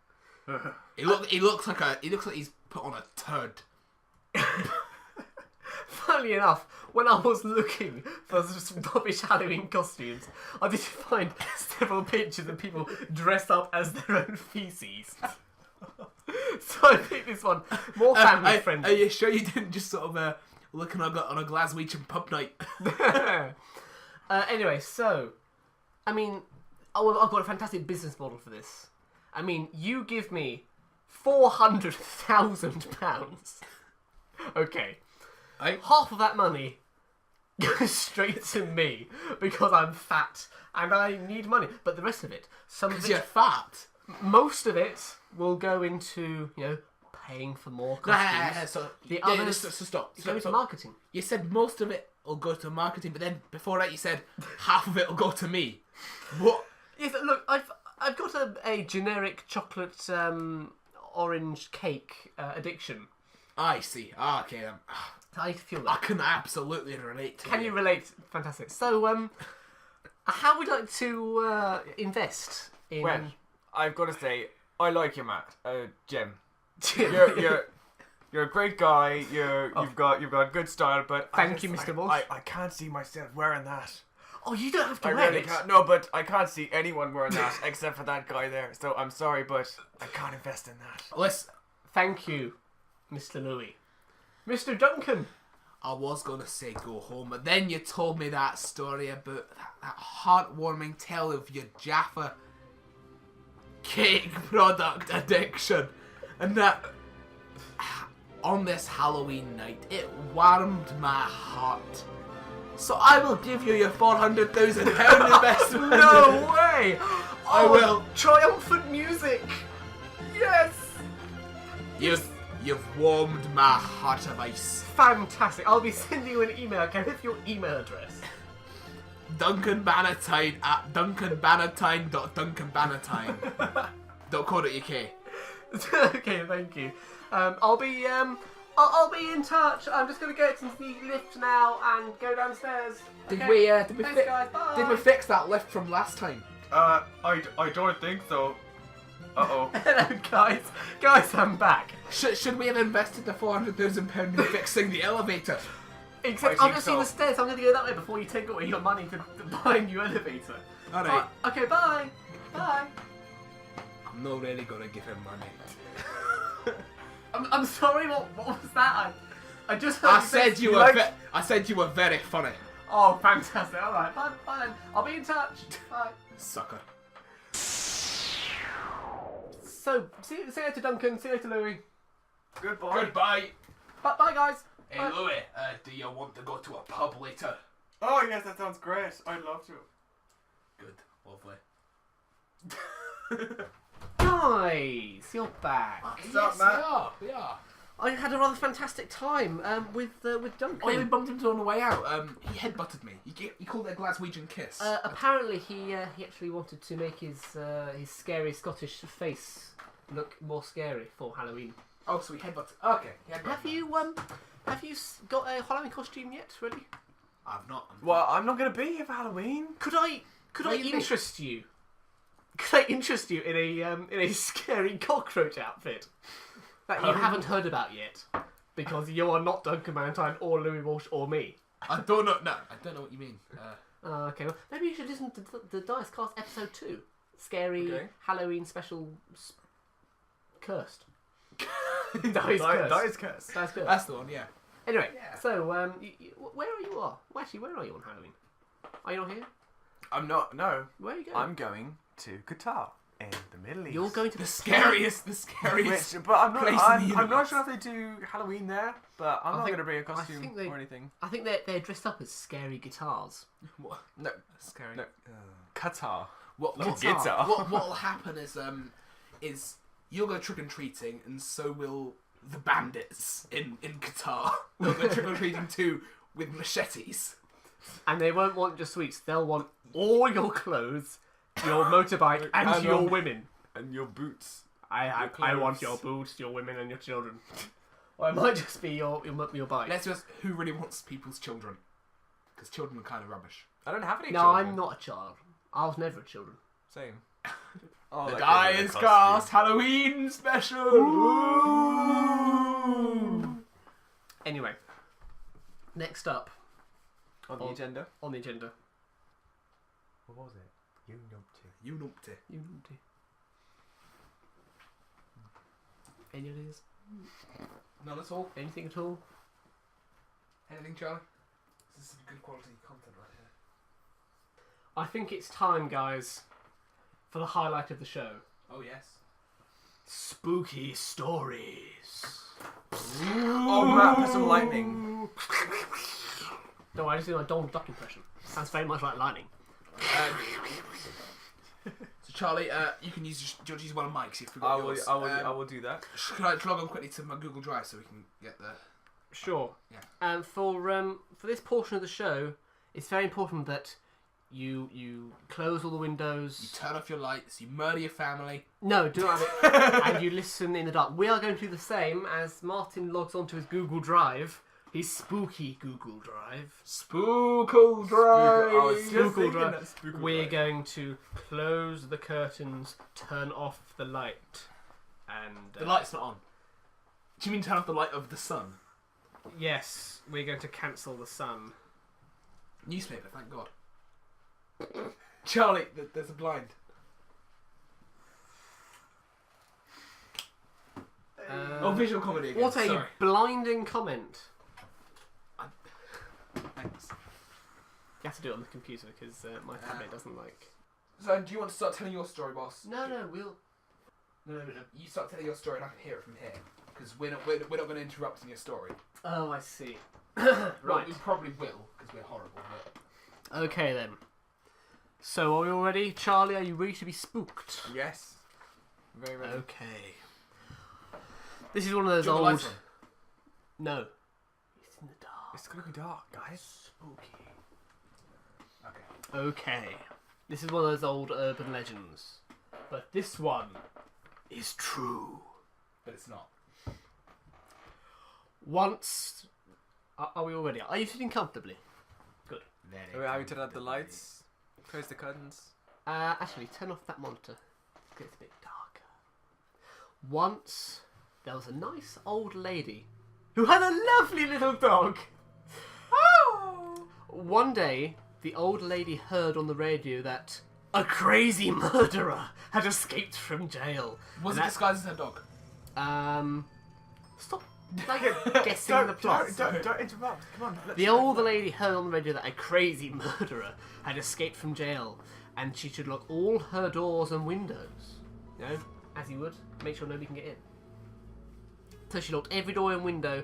he looks like he's put on a turd. Funnily enough, when I was looking for some rubbish Halloween costumes, I did find several pictures of people dressed up as their own feces. So I picked this one, more family friendly. Are you sure you didn't just sort of look on a Glaswegian and pub night? Anyway, so, I mean, I've got a fantastic business model for this. I mean, you give me £400,000. Okay. Half of that money goes straight to me because I'm fat and I need money. But the rest of it, Because you're fat. most of it will go into, paying for more costumes. The others stop. go into marketing. You said most of it will go to marketing, but then before that you said half of it will go to me. What? Yes, look, I've got a generic chocolate orange cake addiction. I see. Okay. I feel I that. can absolutely relate to Can you relate? Fantastic. So, how would you like to invest in? Well, I've got to say, I like you, Matt. Jim. Jim. You're a great guy. You've got good style, but Thank you, Mr. Walsh. I can't see myself wearing that. Oh, you don't have to I wear really it. can't. No, but I can't see anyone wearing that except for that guy there. So I'm sorry, but I can't invest in that. Listen, Thank you, Mr. Louis. Mr. Duncan. I was going to say go home, but then you told me that story about that heartwarming tale of your Jaffa cake product addiction. And that on this Halloween night, it warmed my heart. So I will give you your £400,000 investment. No way! I will. Triumphant music. Yes. You've warmed my heart of ice. Fantastic. I'll be sending you an email. Can I have your email address? Duncan Bannatyne at duncanbannatyne.duncanbannatyne.co.uk. Okay, thank you. I'll be in touch. I'm just gonna get into the lift now and go downstairs. Did Okay? we Thanks, guys. Bye. did we fix that lift from last time? I don't think so. Uh-oh. Hello, guys. Guys, I'm back. Should we have invested the £400,000 in fixing the elevator? Except I I've think just seen so. the stairs. I'm gonna go that way before you take away your money to buy a new elevator. Alright. Okay, bye. Bye. I'm not really gonna give him money. I'm sorry. What was that? I just heard I said you were very funny. Oh, fantastic. All right. Bye then. I'll be in touch. Bye. Sucker. So, see you later, Duncan. See you later, Louis. Goodbye. Goodbye. Bye, guys. Hey Bye. Louis, do you want to go to a pub later? Oh yes, that sounds great. I'd love to. Good, lovely. Guys, you're back. What's up, Matt? We are. I had a rather fantastic time with Duncan. Oh yeah, we bumped into on the way out. He headbutted me. He called it a Glaswegian kiss. Apparently, he actually wanted to make his scary Scottish face look more scary for Halloween. Oh, so he headbutted. Okay. He headbutted. Have you got a Halloween costume yet? Really? I've not. Well, I'm not gonna be here for Halloween. Could I Really? interest you? Could I interest you in a scary cockroach outfit that you haven't heard about yet? Because you are not Duncan Valentine or Louis Walsh or me. I don't know. No, I don't know what you mean. Okay, well, maybe you should listen to the Dice Cast episode 2. Scary Okay. Halloween special. Cursed. Dice Cursed. curse. Dice Cursed. That's the one. Yeah. Anyway, Yeah. so where are you? Well, actually, where are you on Halloween? Are you not here? I'm not. No. Where are you going? I'm going to Qatar in the Middle East. You're going to The scariest. Which, but I'm not. place in the I'm not universe. sure if they do Halloween there. But I'm I not think- going to bring a I costume think they- or anything. I think they're dressed up as scary guitars. What? No. Scary. No. Qatar. What'll guitar. What'll happen is you'll go trick and treating, and so will the bandits in Qatar. They'll go trick or treating too with machetes. And they won't want just sweets. They'll want all your clothes, your motorbike, and And your your- women. And your boots. I clothes. want your boots, your women, and your children. Or it might just be your bike. Let's just who really wants people's children? Because children are kind of rubbish. I don't have any. No, children. I'm not a child. I was never a children. Same. Oh, The that Dice could be a Cast costume. Halloween special. Anyway, next up On the agenda. on the agenda. What was it? You numpty. You numpty. Any ideas? None at all. Anything at all? Anything, Charlie? This is some good quality content right here. I think it's time, guys, for the highlight of the show. Oh yes. Spooky stories. Oh, Matt, put some lightning. No, I just do my Donald Duck impression. Sounds very much like lightning. So Charlie, you can use. Do you want to use one of Mike's if we've I got will. yours? I will do that. Can I log on quickly to my Google Drive so we can get the. Sure. Yeah. For this portion of the show, it's very important that you close all the You windows. turn off your lights. You murder your family. No, do not have it. And you listen in the dark. We are going to do the same as Martin logs onto his Google Drive. His spooky Google Drive. Spookle I was just Spookle thinking Drive. that Spookle We're Drive. going to close the curtains, turn off the light, and The light's not on. Do you mean turn off the light of the sun? yes, we're going to cancel the sun. Newspaper, thank God. Charlie, there's a blind. Oh, visual comedy again. What a Sorry. blinding comment. Thanks. You have to do it on the computer because my tablet doesn't like. So, do you want to start telling your story, boss? No, we'll. No. You start telling your story and I can hear it from here. Because we're not going to interrupt in your story. Oh, I see. Well, Right. we probably will, because we're horrible. But... Okay then. So, are we all ready? Charlie, are you ready to be spooked? Yes. Very ready. Okay. This is one of those Do you want the old. lights on? No. It's in the dark. It's gonna be dark, guys. Spooky. Okay. Okay. This is one of those old urban legends. But this one is true. but it's not. Once... Are we all ready? Are you sitting comfortably? Good. Have you turned out the lights? Close the curtains? Actually, turn off that monitor. It gets a bit darker. Once, there was a nice old lady who had a lovely little dog. Oh! One day, the old lady heard on the radio that a crazy murderer had escaped from jail. Was it disguised as her dog? Stop guessing the plot. Don't interrupt. Come on. The old lady heard on the radio that a crazy murderer had escaped from jail, and she should lock all her doors and windows. You know, as you would, make sure nobody can get in. So she locked every door and window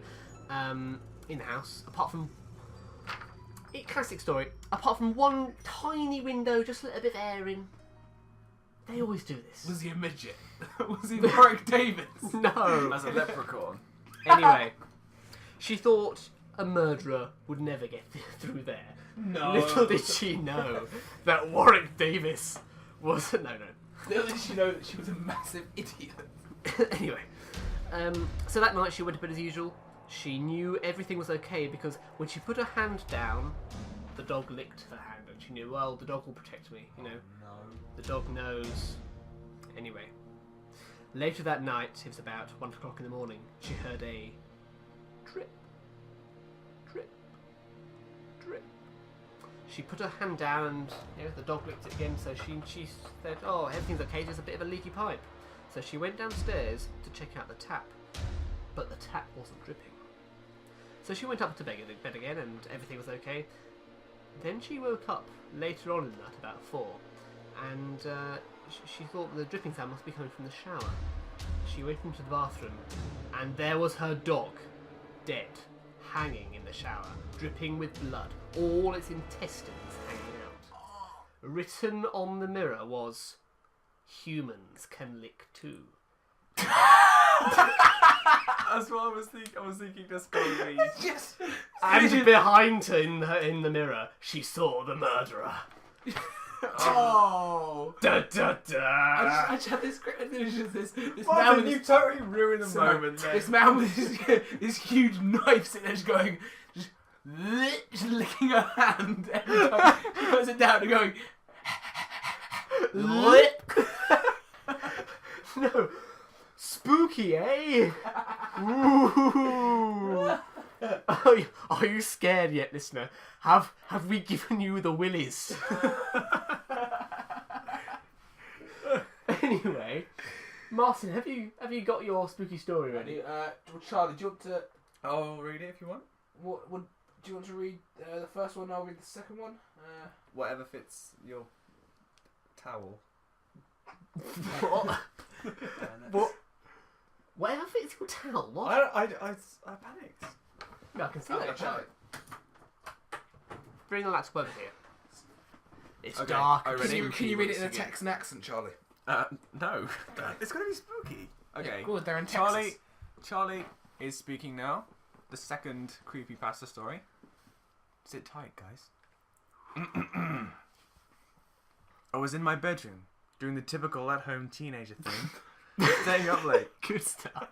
in the house, apart from... Classic story. Apart from one tiny window, just let a bit of air in. They always do this. Was he a midget? Was he Warwick Davis? No. As a leprechaun. Anyway, she thought a murderer would never get through there. No. Little did she know that Warwick Davis was... No. Little did she know that she was a massive idiot. Anyway, so that night she went to bed as usual. She knew everything was okay because when she put her hand down, the dog licked her hand and she knew, well, the dog will protect me, you know. No. The dog knows. Anyway, later that night, it was about 1 o'clock in the morning, she heard a drip, drip, drip. She put her hand down and the dog licked it again, so she said, oh, everything's okay, there's a bit of a leaky pipe. So she went downstairs to check out the tap, but the tap wasn't dripping. So she went up to bed again and everything was okay. Then she woke up later on in the night, about 4, and she thought the dripping sound must be coming from the shower. She went into the bathroom and there was her dog, dead, hanging in the shower, dripping with blood, all its intestines hanging out. Written on the mirror was, humans can lick too. That's what I was thinking. I was thinking that's gonna be. Yes. And behind her in the mirror, she saw the murderer. Oh. Da da da. I just had this great vision. This man Marvin, with you this, totally ruined the moment. Then. this man with this huge knife sitting there just going, just licking her hand every time she puts it down and going, lip. No. Spooky, eh? Ooh. Are you scared yet, listener? Have we given you the willies? Anyway, Martin, have you got your spooky story ready? Charlie, do you want to? I'll read it if you want. What do you want to read the first one? I'll read the second one. Whatever fits your towel. What? What? Whatever fits your towel. What? I panicked. No, I can see Okay, that. Charlie. Bring the laptop over here. It's Okay, dark. I read it. Can you read it in a Once again. Texan accent, Charlie? No. It's gonna be spooky. Okay. Yeah, good, they're in Texas. Charlie is speaking now. The second creepypasta story. Sit tight, guys. I was in my bedroom doing the typical at-home teenager thing, staying up late, Good stuff.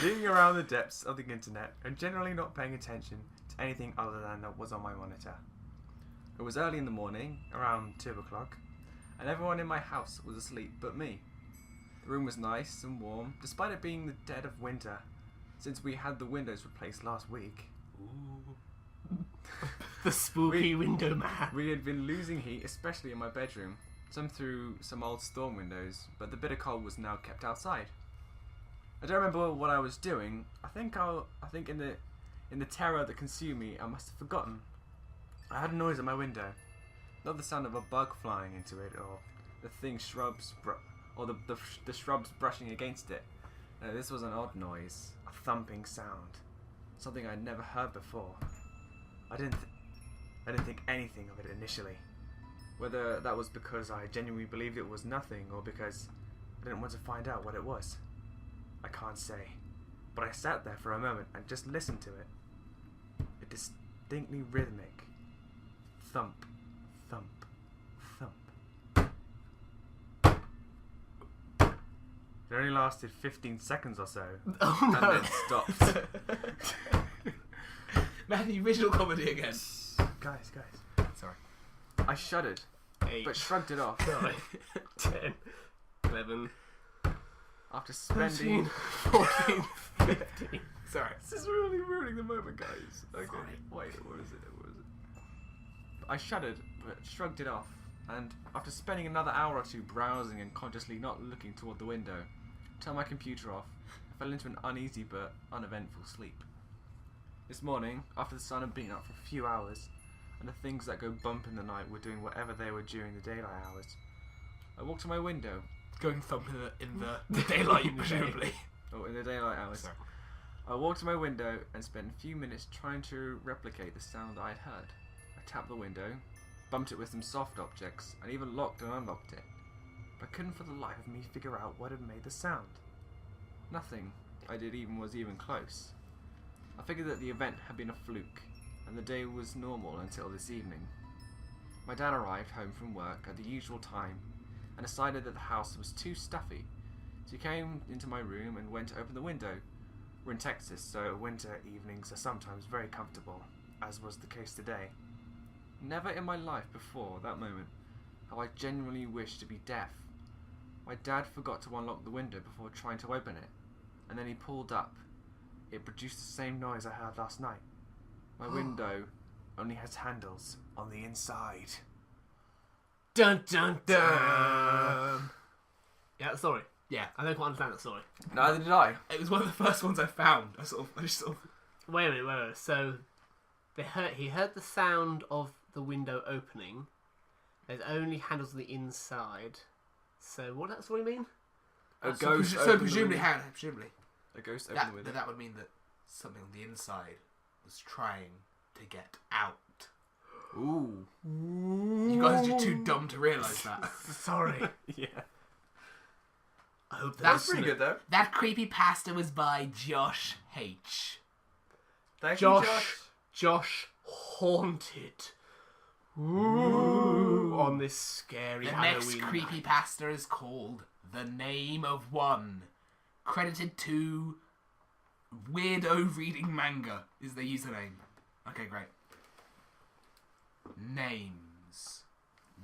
digging around the depths of the internet, and generally not paying attention to anything other than what was on my monitor. It was early in the morning, around 2 o'clock, and everyone in my house was asleep but me. The room was nice and warm, despite it being the dead of winter, since we had the windows replaced last week. The spooky window man. We had been losing heat, especially in my bedroom, some through some old storm windows, but the bitter cold was now kept outside. I don't remember what I was doing. I think in the terror that consumed me, I must have forgotten. I had a noise at my window, not the sound of a bug flying into it, or the shrubs brushing against it. No, this was an odd noise, a thumping sound, something I'd never heard before. I didn't think anything of it initially. Whether that was because I genuinely believed it was nothing, or because I didn't want to find out what it was, I can't say. But I sat there for a moment and just listened to it. A distinctly rhythmic thump, thump, thump. It only lasted 15 seconds or so, Oh and no. then stopped. Matthew, visual comedy again. Guys. Sorry. I shuddered, 8, but shrugged it off. 9, 10, 11, After 13, spending... 14, 15. Sorry. This is really ruining the moment, guys. Okay, Sorry. wait, what is it? I shuddered, but shrugged it off, and after spending another hour or two browsing and consciously not looking toward the window, turned my computer off, I fell into an uneasy but uneventful sleep. This morning, after the sun had been up for a few hours, and the things that go bump in the night were doing whatever they were during the daylight hours, I walked to my window. Going thump in the daylight, presumably. Oh, in the daylight hours. Sorry. I walked to my window and spent a few minutes trying to replicate the sound I had heard. I tapped the window, bumped it with some soft objects, and even locked and unlocked it. But I couldn't for the life of me figure out what had made the sound. Nothing I did was even close. I figured that the event had been a fluke, and the day was normal until this evening. My dad arrived home from work at the usual time, and decided that the house was too stuffy, so he came into my room and went to open the window. We're in Texas, so winter evenings are sometimes very comfortable, as was the case today. Never in my life before that moment have I genuinely wished to be deaf. My dad forgot to unlock the window before trying to open it, and then he pulled up. It produced the same noise I heard last night. My window only has handles on the inside. Dun dun dun. Yeah, sorry. Yeah, I don't quite understand that story. Neither did I. It was one of the first ones I found. I just sort of... Wait a minute. So, he heard the sound of the window opening. There's only handles on the inside. So, what does that story mean? A So, ghost. so opened presumably, the window. presumably, A ghost opened that, the window. that would mean that something on the inside was trying to get out. Ooh. You guys are too dumb to realise that. Sorry. Yeah. I hope That's Pretty good though. That creepypasta was by Josh H. Thank Josh. you, Josh. Josh haunted. Ooh, on this scary The Halloween next night. creepypasta is called The Name of One. Credited to Weirdo Reading Manga is their username. Okay, great. Names.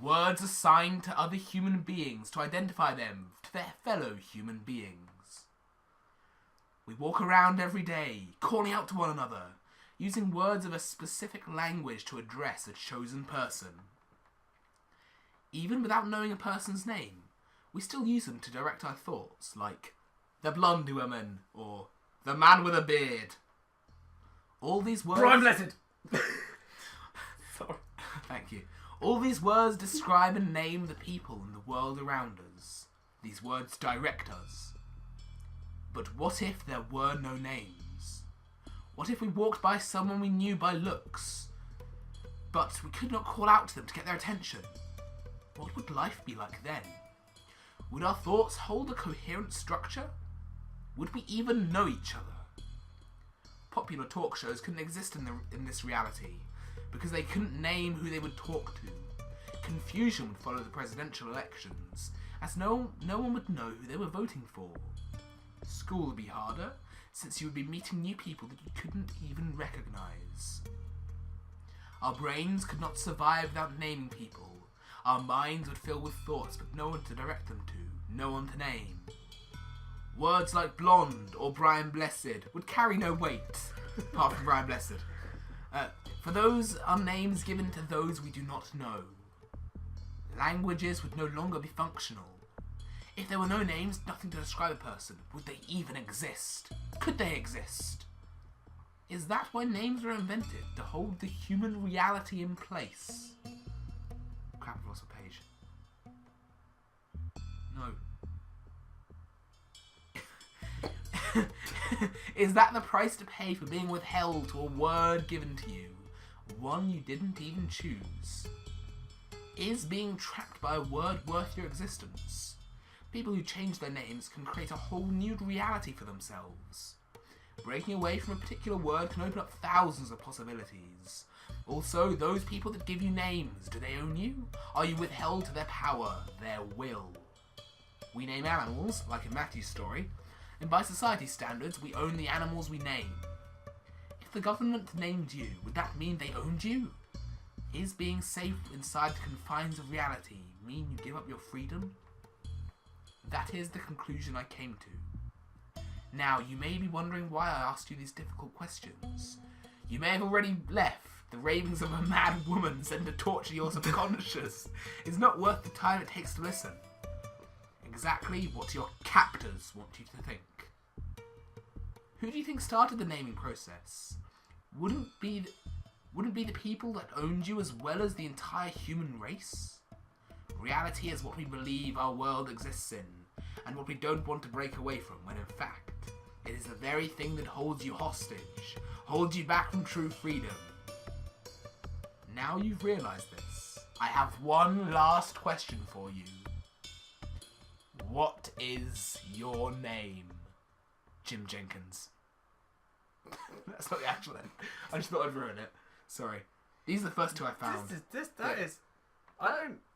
Words assigned to other human beings to identify them to their fellow human beings. We walk around every day, calling out to one another, using words of a specific language to address a chosen person. Even without knowing a person's name, we still use them to direct our thoughts, like the blonde woman or the man with a beard. All these words... Brian Blessed! Sorry. Thank you. All these words describe and name the people in the world around us. These words direct us. But what if there were no names? What if we walked by someone we knew by looks, but we could not call out to them to get their attention? What would life be like then? Would our thoughts hold a coherent structure? Would we even know each other? Popular talk shows couldn't exist in this reality, because they couldn't name who they would talk to. Confusion would follow the presidential elections, as no one would know who they were voting for. School would be harder, since you would be meeting new people that you couldn't even recognise. Our brains could not survive without naming people. Our minds would fill with thoughts, but no one to direct them to, no one to name. Words like blonde or Brian Blessed would carry no weight, apart from Brian Blessed. For those are names given to those we do not know. Languages would no longer be functional. If there were no names, nothing to describe a person, would they even exist? Could they exist? Is that why names were invented? To hold the human reality in place? Crap, I've lost a page. No. Is that the price to pay for being withheld to a word given to you? One you didn't even choose? Is being trapped by a word worth your existence? People who change their names can create a whole new reality for themselves. Breaking away from a particular word can open up thousands of possibilities. Also, those people that give you names, do they own you? Are you withheld to their power, their will? We name animals, like in Matthew's story, and by society standards, we own the animals we name. If the government named you, would that mean they owned you? Is being safe inside the confines of reality mean you give up your freedom? That is the conclusion I came to. Now, you may be wondering why I asked you these difficult questions. You may have already left. The ravings of a mad woman sent to torture your subconscious is not worth the time it takes to listen. Exactly what your captors want you to think. Who do you think started the naming process? Wouldn't be the people that owned you as well as the entire human race? Reality is what we believe our world exists in, and what we don't want to break away from, when in fact, it is the very thing that holds you hostage, holds you back from true freedom. Now you've realised this, I have one last question for you. What is your name? Jim Jenkins. That's not the actual end. I just thought I'd ruin it. Sorry. These are the first two I found.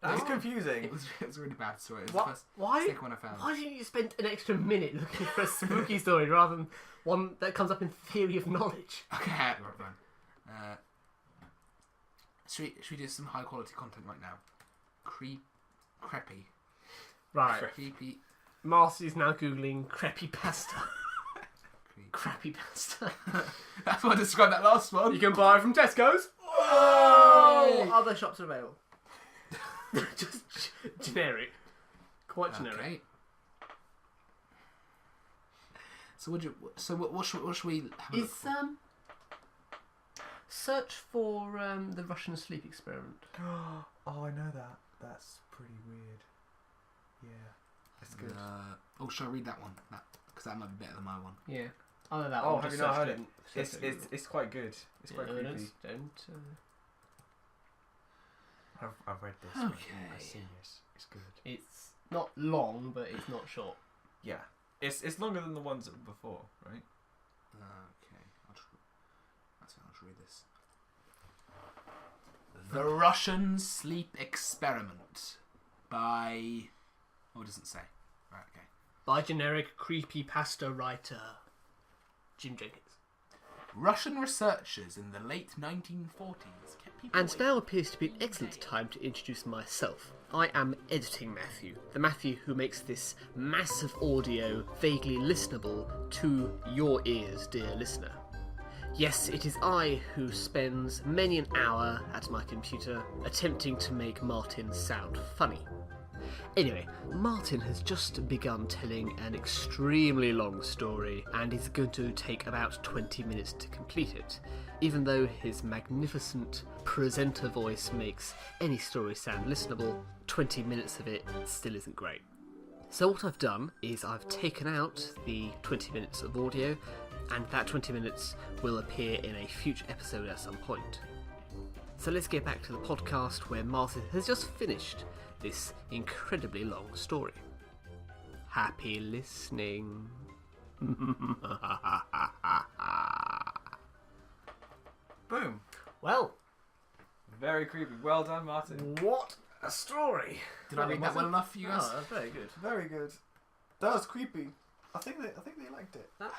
That's confusing. It was really bad. Sorry. It was What? the first Why? second one I found. Why didn't you spend an extra minute looking for a spooky story rather than one that comes up in theory of knowledge? Okay, right, fine. Should we do some high quality content right now? Creepy. Right. Creepy. Marcy's now googling creepy pasta. Crappy pasta. That's what I described that last one. You can buy it from Tesco's. Oh! Other shops are available. Just generic. Quite generic. Okay. So what should we have a look for? Search for the Russian sleep experiment. Oh, I know that. That's pretty weird. Yeah, that's good. Should I read that one? Because that might be better than my one. Yeah. I know that Oh, one. have just you not searched heard it? It's quite good. It's quite creepy. Don't. I've read this. Okay. I've seen this. It's good. It's not long, but it's not short. Yeah, it's longer than the ones before, right? Okay. I'll read this. The Russian Sleep Experiment by... Oh, it doesn't say. Right, okay. By generic creepy pasta writer Jim Jenkins. Russian researchers in the late 1940s kept people And awake. now appears to be an excellent time to introduce myself. I am Editing Matthew, the Matthew who makes this massive audio vaguely listenable to your ears, dear listener. Yes, it is I who spends many an hour at my computer attempting to make Martin sound funny. Anyway, Martin has just begun telling an extremely long story and is going to take about 20 minutes to complete it, even though his magnificent presenter voice makes any story sound listenable. 20 minutes of it still isn't great. So what I've done is I've taken out the 20 minutes of audio, and that 20 minutes will appear in a future episode at some point. So let's get back to the podcast where Martin has just finished this incredibly long story. Happy listening. Boom. Well, Very creepy. Well done, Martin. what a story. Did I read that well enough for you guys? Oh, that's very good. Very good. That was creepy. I think they liked it. That's,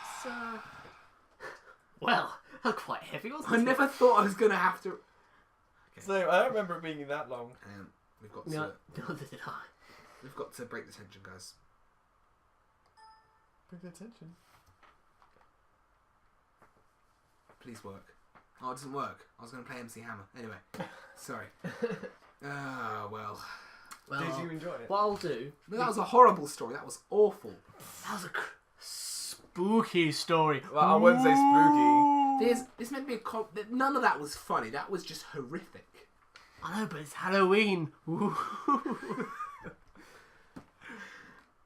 well, that's quite heavy, wasn't I it? never thought I was going to have to... So I don't remember it being that long. We've got to... No, neither did I. We've got to break the tension, guys. Bring attention. Please work. Oh, it doesn't work. I was going to play MC Hammer. Anyway, sorry. Well. Well, Did you enjoy it? what I'll do... No, that was a horrible story. That was awful. That was a spooky story. Well, I wouldn't say spooky. This meant to be a... None of that was funny. That was just horrific. I know, but it's Halloween.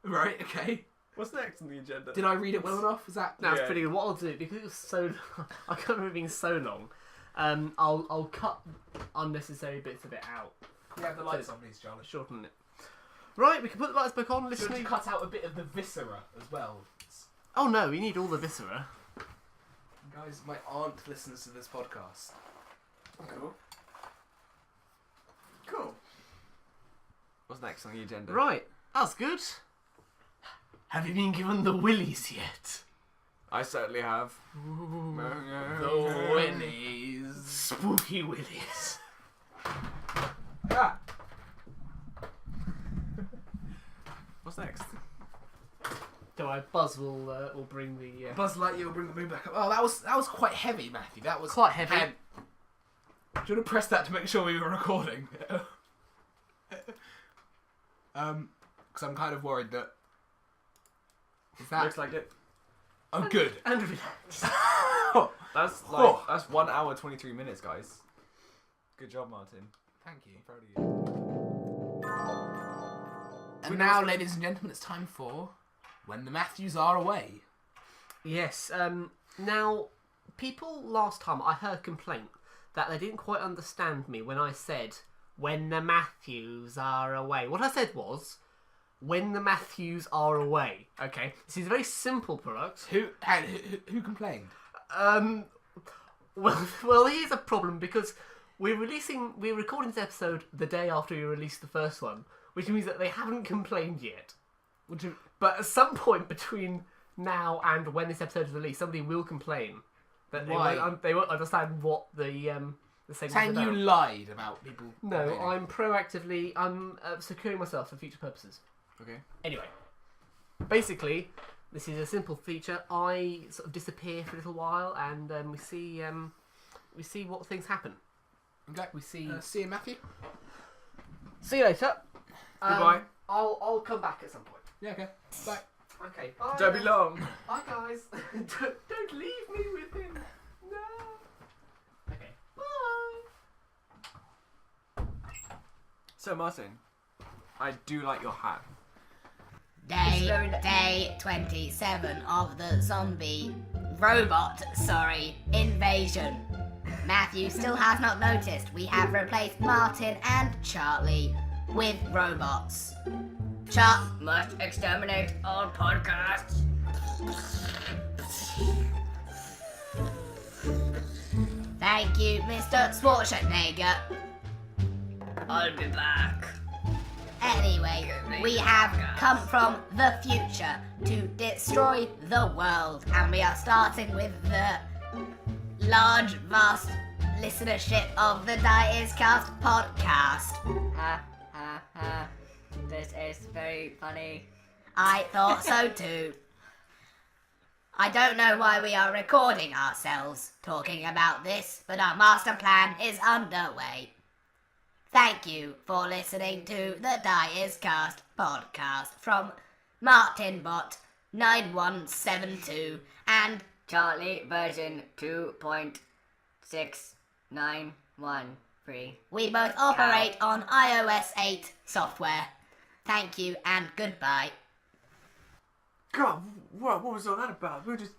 Right, okay. What's next on the agenda? Did I read it well enough? Was that... That's Yeah. pretty good. What I'll do, because it was so long, I can't remember it being so long, I'll cut unnecessary bits of it out. Can we have the lights on, please, Charlie? Shorten it. Right, we can put the lights back on. Should Listening. you cut out a bit of the viscera as well? Oh no, we need all the viscera. Guys, my aunt listens to this podcast. Cool. Cool. What's next on the agenda? Right, that's good. Have you been given the willies yet? I certainly have. The willies. Spooky willies. Ah. What's next? Don't worry, Buzz will bring the... Buzz Lightyear will bring the moon back up. Oh, that was quite heavy, Matthew. That was Quite heavy. Do you want to press that to make sure we were recording? Because I'm kind of worried that... Is that... Looks like it. Oh, good. And relax. That's Oh. that's 1 hour 23 minutes, guys. Good job, Martin. Thank you. Proud of you. And now, ladies and gentlemen, it's time for When the Matthews Are Away. Yes. Now, people last time I heard complaint that they didn't quite understand me when I said when the Matthews are away. What I said was when the Matthews are away. Okay, this is a very simple product. Who complained? Well, here's a problem because we're recording this episode the day after we released the first one, which means that they haven't complained yet. But at some point between now and when this episode is released, somebody will complain that they won't understand what the segment Saying is about. you lied about people. No, complaining. I'm securing myself for future purposes. Okay. Anyway, basically, this is a simple feature. I sort of disappear for a little while, and we see what things happen. Okay, we see you, Matthew. See you later. Goodbye. I'll come back at some point. Yeah, okay. Bye. Okay. Bye. Don't be long. Bye, guys. don't leave me with him. No. Okay. Bye. So, Martin, I do like your hat. Day 27 of the zombie invasion. Matthew still has not noticed we have replaced Martin and Charlie with robots. Must exterminate all podcasts. Thank you, Mr. Schwarzenegger. I'll be back. Anyway, we have come from the future to destroy the world, and we are starting with the large, vast listenership of the Die Is Cast podcast. This is very funny. I thought so too. I don't know why we are recording ourselves talking about this, but our master plan is underway. Thank you for listening to the Die Is Cast podcast from Martinbot 9172 and Charlie version 2.6913. We both operate on iOS 8 software. Thank you and goodbye. God, what was all that about? We were just...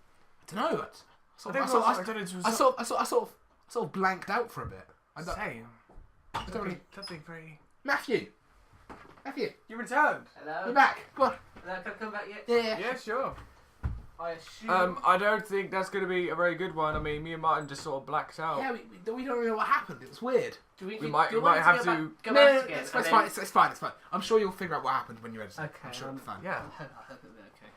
I don't know. I sort of blanked out for a bit. Same. Something very... Matthew, You returned. Hello. you're back. Come on. Hello, can I come back yet? Yeah. Yeah, sure. I assume. I don't think that's going to be a very good one. I mean, me and Martin just sort of blacked out. Yeah, we don't really know what happened. It was weird. Do we might have to... Go No, back again. it's fine. It's fine. I'm sure you'll figure out what happened when you're editing. Okay, I'm sure it'll be fine. Yeah. I hope it'll be okay.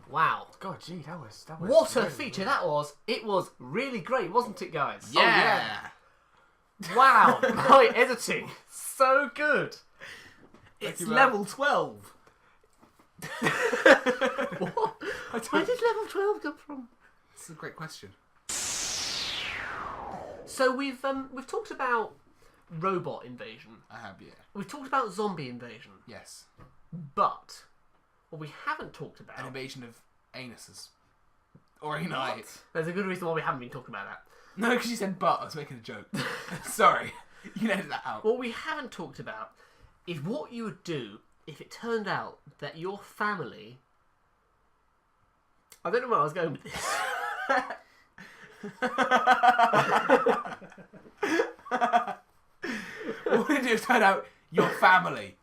Wow. God, gee, that was What a really feature good. that was. It was really great, wasn't it, guys? Yeah. Wow. My editing. So good. It's you, level 12. What? Where did level 12 come from? This is a great question. So we've talked about robot invasion. I have, yeah. We've talked about zombie invasion. Yes. But what we haven't talked about... An invasion of anuses. Or ani. There's a good reason why we haven't been talking about that. No, because you said but. I was making a joke. Sorry. You can edit that out. What we haven't talked about is what you would do if it turned out that your family... I don't know where I was going with this. What would it do if it turned out your family?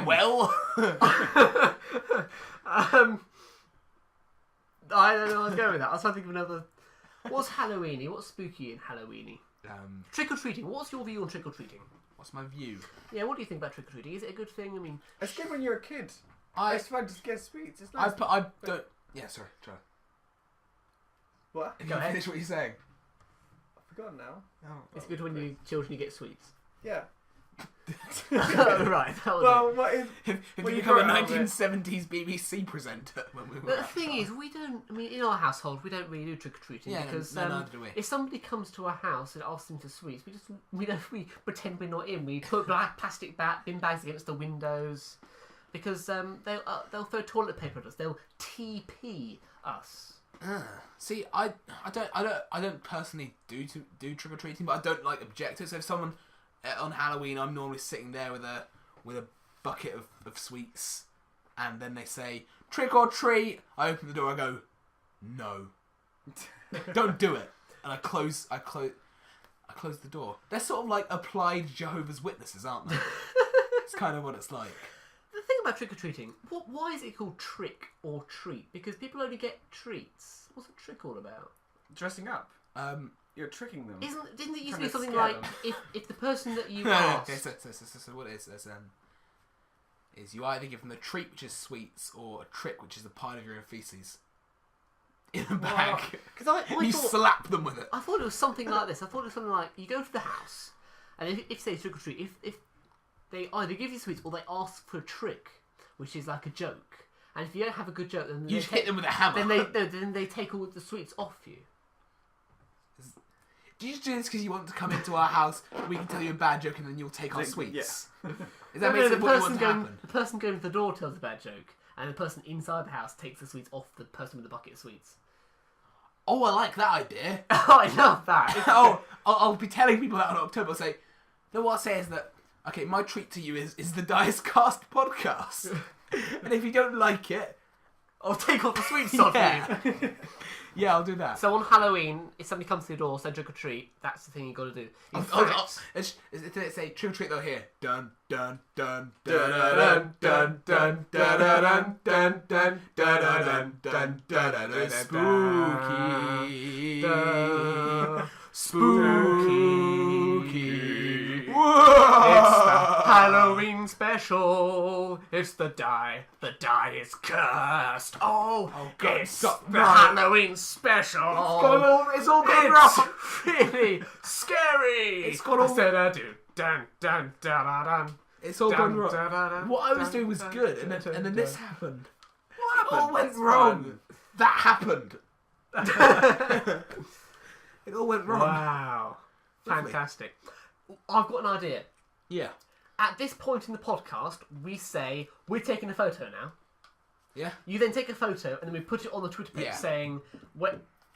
Well... I don't know where I was going with that. I was trying to think of another... What's Halloweeny? What's spooky in Halloweeny? Trick-or-treating. What's your view on trick-or-treating? What's my view? Yeah, what do you think about trick-or-treating? Is it a good thing? I mean... It's good when you're a kid. It's fun to get sweets. It's I nice. don't. Yeah, sorry. Try. What? Can Go you ahead. finish what you're saying? I've forgotten now. It's good when you children you get sweets. Yeah. Right, that was Well, what is? If Well, you you become a grow out of it. 1970s BBC presenter when we were But the thing is, we don't. I mean, in our household, we don't really do trick or treating Yeah, because no, neither do we. if somebody comes to our house and asks them for sweets, we pretend we're not in. We put black plastic bin bags against the windows because they'll throw toilet paper at us. They'll TP us. See, I don't personally do trick or treating, but I don't like object to it. So if someone on Halloween, I'm normally sitting there with a bucket of sweets, and then they say trick or treat. I open the door. I go, no, don't do it, and I close the door. They're sort of like applied Jehovah's Witnesses, aren't they? It's kind of what it's like. The thing about trick or treating, why is it called trick or treat? Because people only get treats. What's a trick all about? Dressing up. You're tricking them. Didn't it used to Trying be to something scare like them. if the person that you Okay, asked so what it is you either give them a treat, which is sweets, or a trick, which is a pile of your own feces in a bag. Because I You thought slap them with it. I thought it was something like this. I thought it was something like you go to the house, and if say trick or treat, if they either give you sweets or they ask for a trick, which is like a joke, and if you don't have a good joke, then You just hit them with a hammer. then they take all the sweets off you. Do you just do this because you want to come into our house? We can tell you a bad joke and then you'll take our sweets. Yeah. Is that No, basically the what you person want to going happen? the person going to the door tells a bad joke, and the person inside the house takes the sweets off the person with the bucket of sweets. Oh, I like that idea. Oh, I love that. I'll be telling people that in October. I'll say, no, what I say is that, okay, my treat to you is the Dice Cast podcast. And if you don't like it, I'll take off the sweets off yeah. you. Yeah, I'll do that. So on Halloween, if somebody comes to your door, say trick or treat, that's the thing you got to do. In fact, It's say trick or treat though here. Dun dun dun dun dun dun dun dun dun dun dun dun dun dun. Spooky. Spooky. it's the Halloween special. It's the die. The die is cursed. Oh God, it's stop. the No. Halloween special. It's all gone wrong. Really scary. It's got all- I said I do. Dun dun dun dun dun. It's all gone wrong. What I was doing was good, and then this happened. It all went wrong. That happened. It all went wrong. Wow. Lovely. Fantastic. I've got an idea. Yeah. At this point in the podcast, we say, we're taking a photo now. Yeah. You then take a photo, and then we put it on the Twitter page Yeah. saying,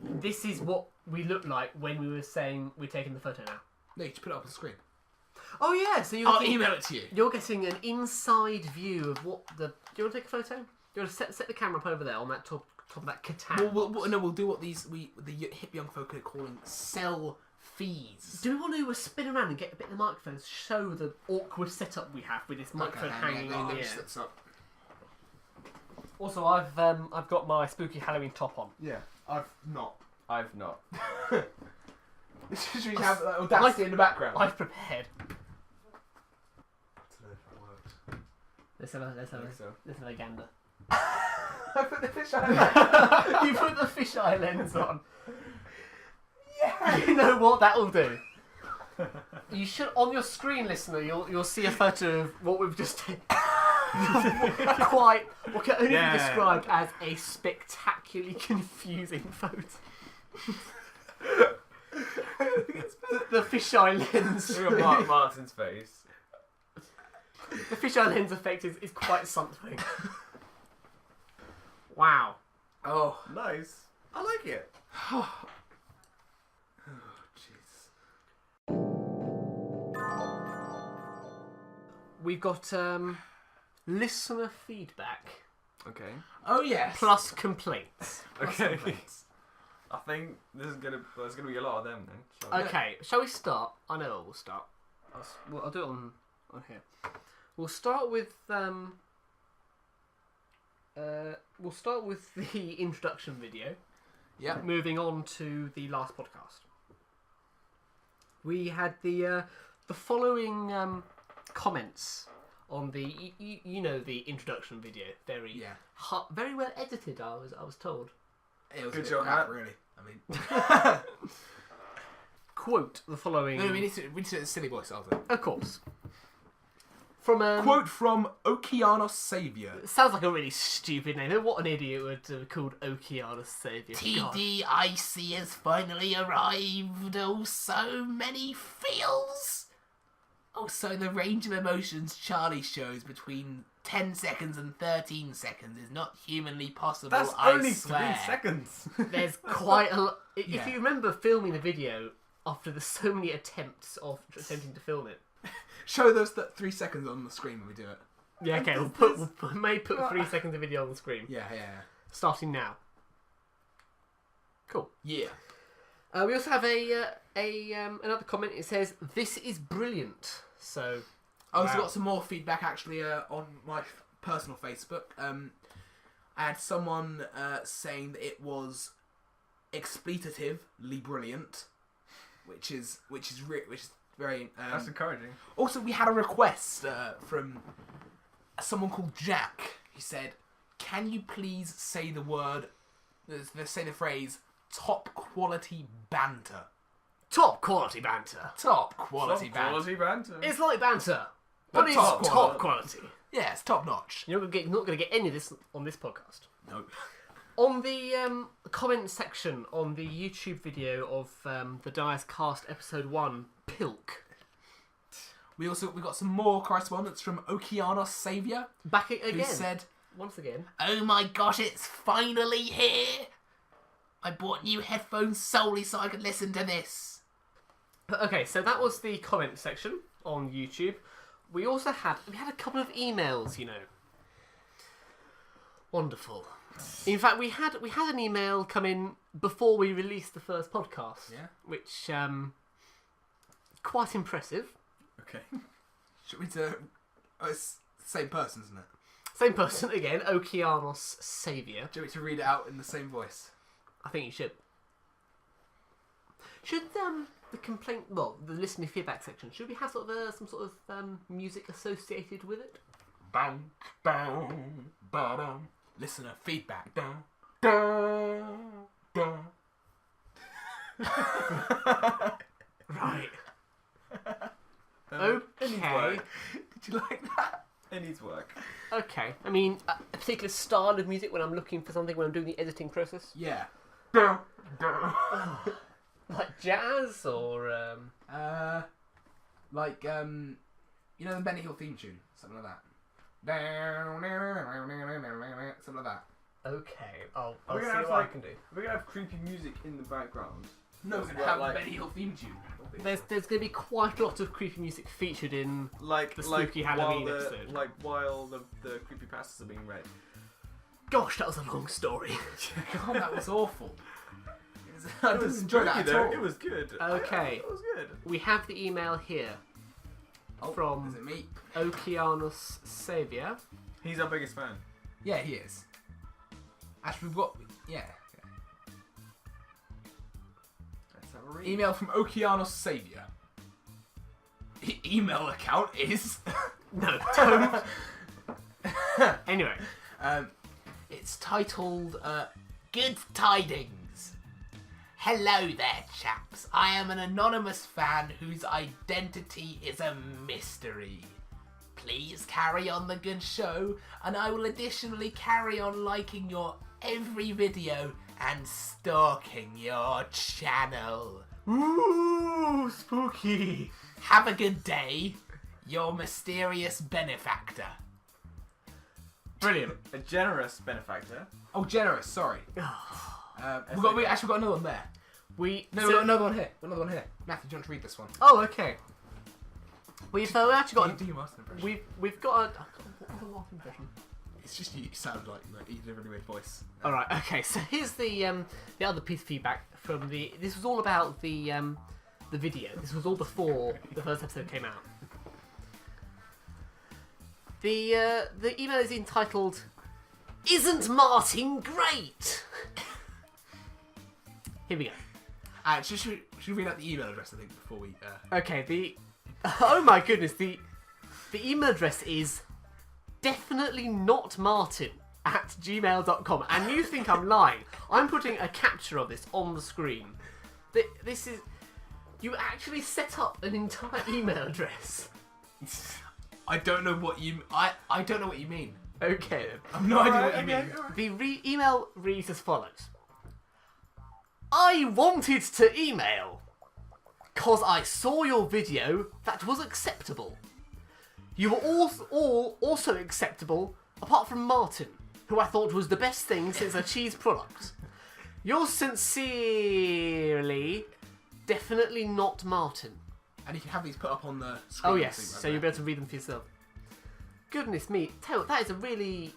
this is what we look like when we were saying we're taking the photo now. No, you just put it up on the screen. Oh, yeah, so I'll email it to you. you're getting an inside view of what the... Do you want to take a photo? Do you want to set the camera up over there on that top of that Catan? We'll do what the hip young folk are calling selfies. Do we want to spin around and get a bit of the microphone to show the awkward setup we have with this microphone hanging in the air? Also, I've got my spooky Halloween top on. Yeah, I've not. I've not. Should we have audacity in the background? I've prepared. I don't know if that works. Let's have so. a gander. I put the fish eye. You put the fisheye lens on. Yeah. You know what that'll do? You should, on your screen, listener, you'll see a photo of what we've just taken. Quite, what can only be described as a spectacularly confusing photo. the fisheye lens. Look at Martin's face. The fisheye lens effect is quite something. Wow. Oh. Nice. I like it. Oh, jeez. We've got listener feedback Okay. Oh yes. plus complaints. Okay. I think there's gonna be a lot of them then. Shall we? Okay, shall we start? I know we'll start. I'll do it on here. We'll start with the introduction video. Yeah. Moving on to the last podcast. We had the following comments on the you know the introduction video. Very Yeah. very well edited. I was told. It was Good a bit job, crap, Matt. really. I mean, Quote the following. no, we need to do a silly voice after. Of course. From Quote from Okeanos Saviour. Sounds like a really stupid name. What an idiot would have called Okeanos Saviour. God. TDIC has finally arrived. Oh, so many feels. Also, the range of emotions Charlie shows between 10 seconds and 13 seconds is not humanly possible, That's I only swear. 3 seconds. There's quite a lot. If Yeah. you remember filming the video after the so many attempts of attempting to film it. Show those 3 seconds on the screen when we do it. Yeah, okay, we may put 3 seconds of video on the screen. Yeah. Starting now. Cool. Yeah. We also have another comment. It says, "This is brilliant." So, I also wow. got some more feedback actually on my personal Facebook. I had someone saying that it was expletively brilliant, which is very. That's encouraging. Also, we had a request from someone called Jack. He said, "Can you please say the phrase top quality banter?" top quality banter. Top quality banter. Quality banter. It's like banter, but But it's top top quality. Yeah, it's top notch. You're not going to get any of this on this podcast. No. On the comment section on the YouTube video of the Dice Cast episode 1, Pilk. We got some more correspondence from Okeanos Saviour, Back who again. said, Once again. "Oh my gosh, it's finally here! I bought new headphones solely so I could listen to this." Okay, so that was the comment section on YouTube. We also had a couple of emails, you know. Wonderful. In fact, we had an email come in before we released the first podcast. Yeah. Which quite impressive. Okay. Should we do? Oh, it's the same person, isn't it? Same person again, Okeanos Saviour. Do you want me to read it out in the same voice? I think you should. Should the complaint, well, the listener feedback section, should we have sort of some sort of music associated with it? Bang, bang, ba-dum. Listener feedback. Dun, dun, dun. Right. It needs Okay. work. Did you like that? It needs work. Okay. I mean, a particular style of music when I'm looking for something when I'm doing the editing process, Yeah. Dun, dun. like jazz or Like you know the Benny Hill theme tune, something like that. Something like that. okay. I'll We're see gonna have what I like can do. we're gonna have creepy music in the background. No, As we're well, gonna have like- the Benny Hill theme tune. There's going to be quite a lot of creepy music featured in. Like The spooky Halloween while episode. while the creepy pastas are being read. Gosh, that was a long story. God, that was awful. I didn't enjoy that at though. all. It was good. Okay. It was good. We have the email here Oh, from- is it me? Okeanos Saviour. He's our biggest fan. Yeah, he is. Actually, we've got Let's have a read. email from Okeanos Saviour. Email account is No, don't. Anyway. it's titled Good Tidings. Hello there, chaps. I am an anonymous fan whose identity is a mystery. Please carry on the good show, and I will additionally carry on liking your every video and stalking your channel. Ooh, spooky. Have a good day, your mysterious benefactor. Brilliant. A generous benefactor. Oh, generous, sorry. We actually got another one there. We No, we got another one here. Another one here. Matthew, do you want to read this one? Oh, okay. We've actually got. Do you master impression? We've got a. What was the last impression? It's just you sound like you did a really weird voice. All right. Okay. So here's the other piece of feedback from the. This was all about the video. This was all before the first episode came out. The email is entitled, "Isn't Martin great?" Here we go. Should we read out the email address, I think, before we... Okay, oh my goodness, the The email address is definitely not martin@gmail.com. And you think I'm lying. I'm putting a capture of this on the screen. This is... You actually set up an entire email address. I don't know what you... I don't know what you mean. Okay. I have no idea what you mean. The email reads as follows. I wanted to email because I saw your video that was acceptable. You were all also acceptable, apart from Martin, who I thought was the best thing since a cheese product. Yours sincerely, definitely not Martin. And you can have these put up on the screen. Oh yes, so you'll be able to read them for yourself. Goodness me, tell that is a really...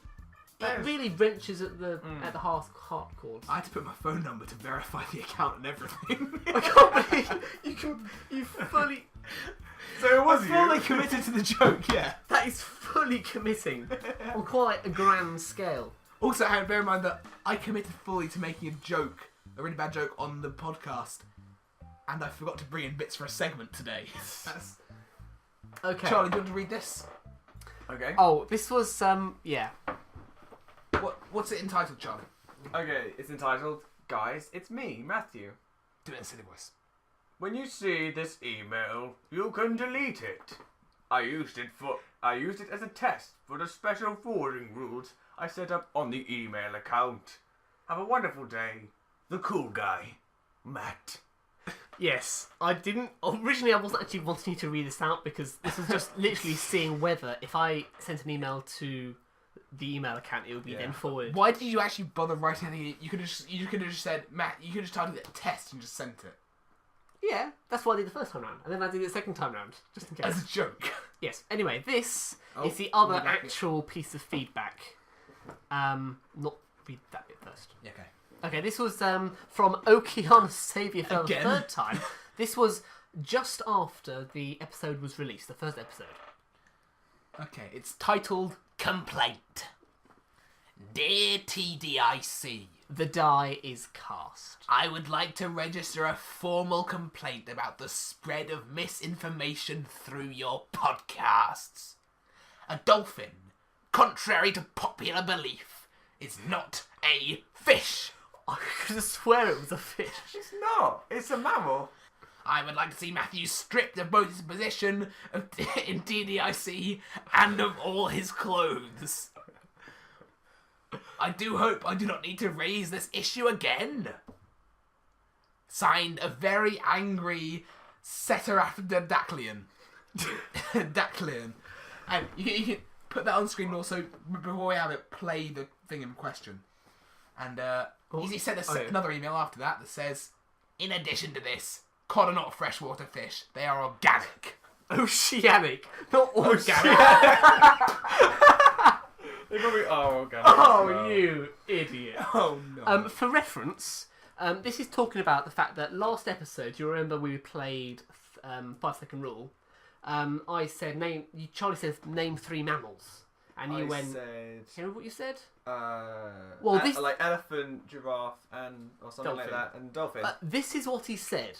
It really wrenches at the heart chords. I had to put my phone number to verify the account and everything. I can't believe you fully... So it was fully committed to the joke, yeah. That is fully committing on quite a grand scale. Also, bear in mind that I committed fully to making a joke, a really bad joke, on the podcast, and I forgot to bring in bits for a segment today. Okay. Charlie, do you want to read this? Okay. Oh, this was, yeah. What's it entitled, Charlie? Okay, it's entitled, Guys, It's Me, Matthew. Do it in a silly voice. When you see this email, you can delete it. I used it as a test for the special forwarding rules I set up on the email account. Have a wonderful day. The cool guy, Matt. Yes, I didn't... Originally, I wasn't actually wanting you to read this out because this was just literally seeing whether if I sent an email to the email account, it would be then forwarded. Why did you actually bother writing anything? You could have just said, Matt, you could have just titled it test and just sent it. Yeah, that's what I did the first time round. And then I did it the second time round, just in case. As a joke. Yes, anyway, this is the other actual piece of feedback. Not read that bit first. Yeah, okay. Okay, this was from Okeana Saviour for the Again? third time. This was just after the episode was released, the first episode. Okay, it's titled Complaint. Dear TDIC, The die is cast. I would like to register a formal complaint about the spread of misinformation through your podcasts. A dolphin, contrary to popular belief, is not a fish. I could swear it was a fish. It's not. It's a mammal. I would like to see Matthew stripped of both his position in TDIC and of all his clothes. I do hope I do not need to raise this issue again. Signed, a very angry Daclian. Daclian. And you can put that on screen also, before we have it, play the thing in question. And he sent us another email after that says, in addition to this, cod are not freshwater fish. They are organic. Oceanic, not organic. They probably are organic. Oh, you idiot. Oh, no. For reference, this is talking about the fact that last episode, you remember we played 5-second rule. I said, Charlie says, name 3 mammals. And you went... said... Do you remember what you said? Well, this... like elephant, giraffe, or something like that, and dolphin. This is what he said.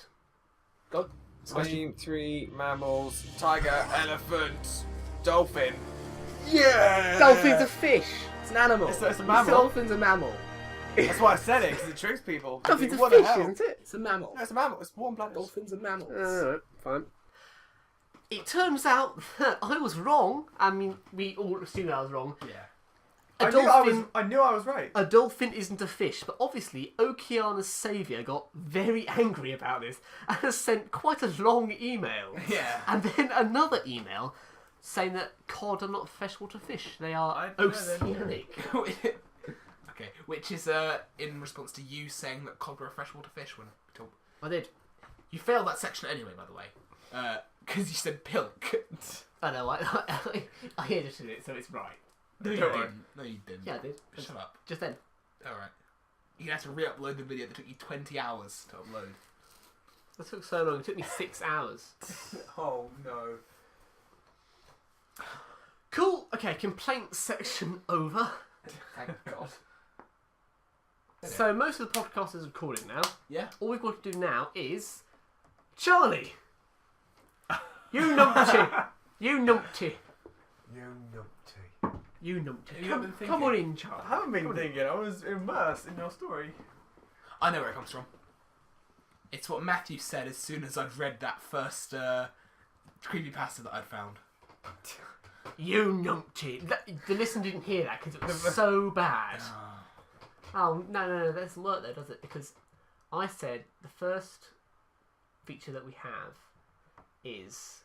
Go. Name 3 mammals: tiger, elephant, dolphin. Yeah! Dolphin's a fish. It's an animal. It's a mammal. Dolphin's a mammal. That's why I said it, because it tricks people. Dolphin's a What the fish, hell? isn't it? It's a mammal. No, it's a mammal. It's warm planet. Dolphins are mammals. Alright, fine. It turns out that I was wrong. I mean, we all assumed I was wrong. Yeah. I knew I was right. A dolphin isn't a fish, but obviously Okeana's saviour got very angry about this and has sent quite a long email. Yeah. And then another email saying that cod are not freshwater fish. They are oceanic. Okay, which is in response to you saying that cod were a freshwater fish when we talked. I did. You failed that section anyway, by the way, because you said pilk. I know, I edited it, so it's right. No, you Don't worry. didn't. No, you didn't. Yeah, I did. Shut up. Just then. Alright. You have to re-upload the video that took you 20 hours to upload. That took so long. It took me 6 hours. Oh no. Cool. Okay, complaint section over. Thank God. So most of the podcast is recorded now. Yeah? All we've got to do now is... Charlie! You numpty! You numpty! numpty. You numpty. You haven't been Come on thinking. in, Charlie. I haven't been thinking. I was immersed in your story. I know where it comes from. It's what Matthew said as soon as I'd read that first creepypasta that I'd found. You numpty. The listener didn't hear that because it was so bad. Oh, no, that doesn't work though, does it? Because I said the first feature that we have is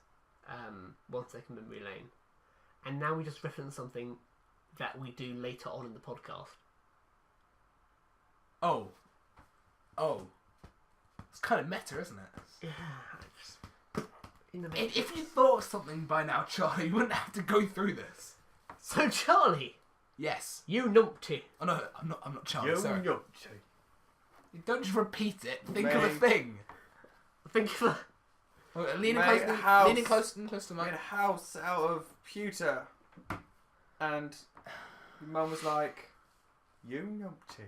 1 second memory lane. And now we just reference something that we do later on in the podcast. Oh. It's kind of meta, isn't it? Yeah. If you thought of something by now, Charlie, you wouldn't have to go through this. So, Charlie, Yes. you numpty. Oh no, I'm not Charlie, You sorry. numpty. Don't just repeat it. Think of a Mate. thing. Think of Leaning Made close, a house. leaning close and close to Made mine. a house out of pewter. And your mum was like, you numpty.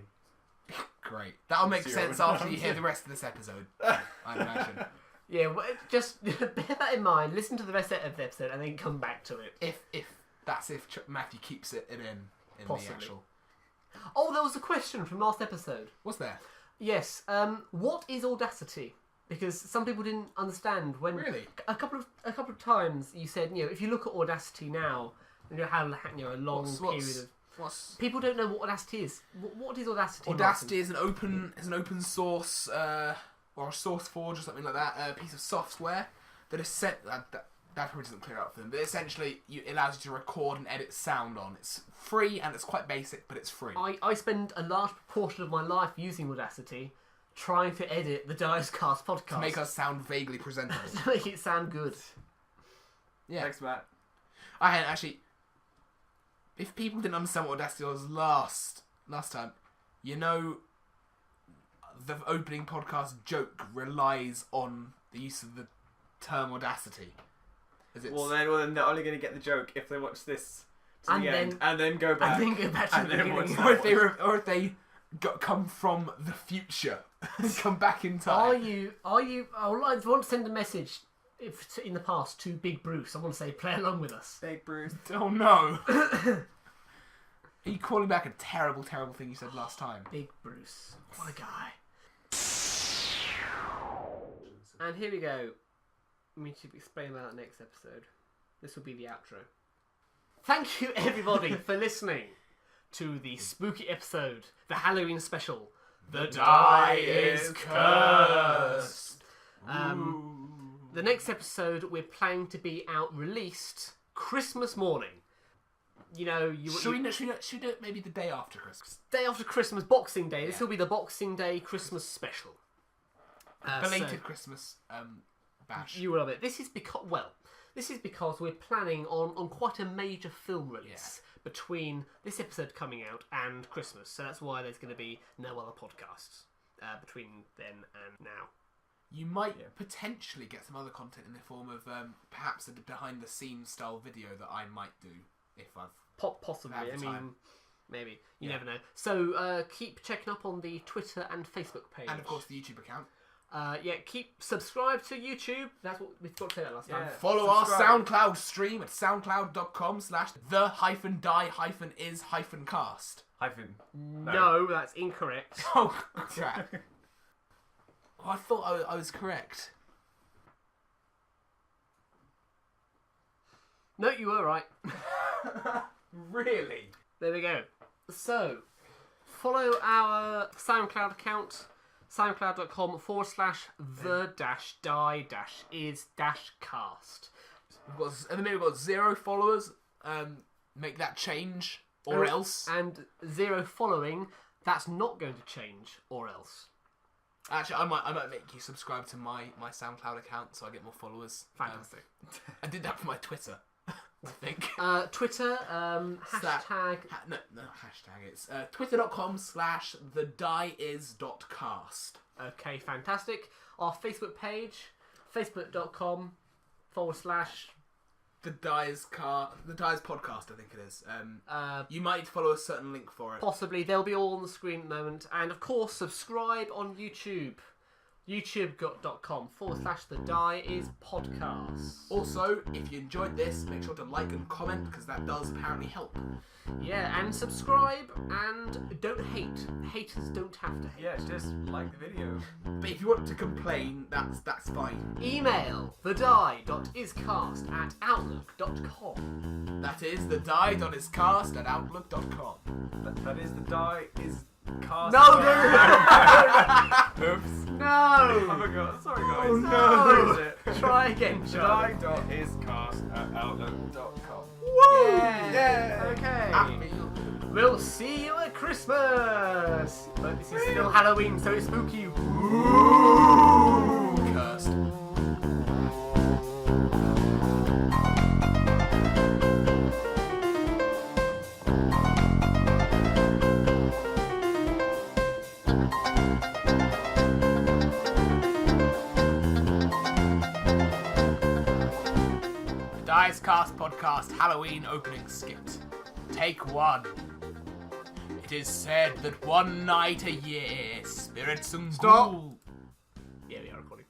Great. That'll make Zero sense after you hear the rest of this episode, I imagine. Yeah, well, just bear that in mind. Listen to the rest of the episode and then come back to it. If Matthew keeps it in Possibly. the actual. Oh, there was a question from last episode. What's there? Yes. What is Audacity? Because some people didn't understand when. Really? A couple of times you said, if you look at Audacity now, how a long period of. People don't know what Audacity is. What is Audacity? Audacity is an open source or a source forge or something like that, a piece of software that is set. That probably doesn't clear up for them, but essentially it allows you to record and edit sound on. It's free and it's quite basic, but it's free. I spend a large proportion of my life using Audacity, trying to edit the Dice Cast podcast To make us sound vaguely presentable. to make it sound good. Yeah. Thanks, Matt. I had actually. If people didn't understand what Audacity was last time, the opening podcast joke relies on the use of the term Audacity. Well, then they're only going to get the joke if they watch this to And the then- end, and then go back. And then go back to and the then watch beginning. that or if they come from the future and come back in Are time. you? I want to send a message in the past to Big Bruce. I want to say, play along with us. Big Bruce. Oh no! Are you calling back a terrible, terrible thing you said last time? Big Bruce. What a guy. And here we go. We should explain about that next episode. This will be the outro. Thank you, everybody, for listening to the spooky episode, the Halloween special. The Die is Cursed. The next episode we're planning to be released Christmas morning. Should we do it maybe the day after Christmas? Day after Christmas, Boxing Day. This will be the Boxing Day Christmas special. Belated Christmas bash. You will love it. This is because we're planning on quite a major film release between this episode coming out and Christmas. So that's why there's going to be no other podcasts between then and now. You might potentially get some other content in the form of perhaps a behind-the-scenes style video that I might do if I've Possibly. have I time. mean, maybe. You never know. So keep checking up on the Twitter and Facebook page. and of course the YouTube account. Keep subscribed to YouTube. That's what we forgot to say that last time. Yeah. Follow our Subscribe. SoundCloud stream at soundcloud.com/the-die-cast. Hyphen. No, that's incorrect. Oh crap! I thought I was correct. No, you were right. Really? There we go. So, follow our SoundCloud account, soundcloud.com/the-die-is-cast. At the minute we've got 0 followers. Make that change, or else. And 0 following, that's not going to change, or else. Actually, I might make you subscribe to my SoundCloud account so I get more followers. Fantastic. I did that for my Twitter, I think. Twitter, hashtag... No, hashtag. It's twitter.com/thedieis.cast. Okay, fantastic. Our Facebook page, facebook.com/ The Dies podcast, I think it is. You might need to follow a certain link for it. possibly. They'll be all on the screen at the moment. And, of course, subscribe on YouTube. youtube.com/The Die Is Podcast. Also, if you enjoyed this, make sure to like and comment because that does apparently help. Yeah, and subscribe and don't hate. Haters don't have to hate. Yeah, just like the video. But if you want to complain, that's fine. Email thedie.iscast@outlook.com. That is thedie.iscast@outlook.com. That is the die is cast. No! Oops. No! Oh my god, sorry guys. Oh Where no! is it? Try again, Charlie. Die.iscast@outlook.com. Yeah. Okay. We'll see you at Christmas. But this is still Halloween, so it's spooky. Cursed. Dice Cast Podcast Halloween opening skit. Take 1. It is said that one night a year, spirits and Stop. ghouls... Yeah, we are recording.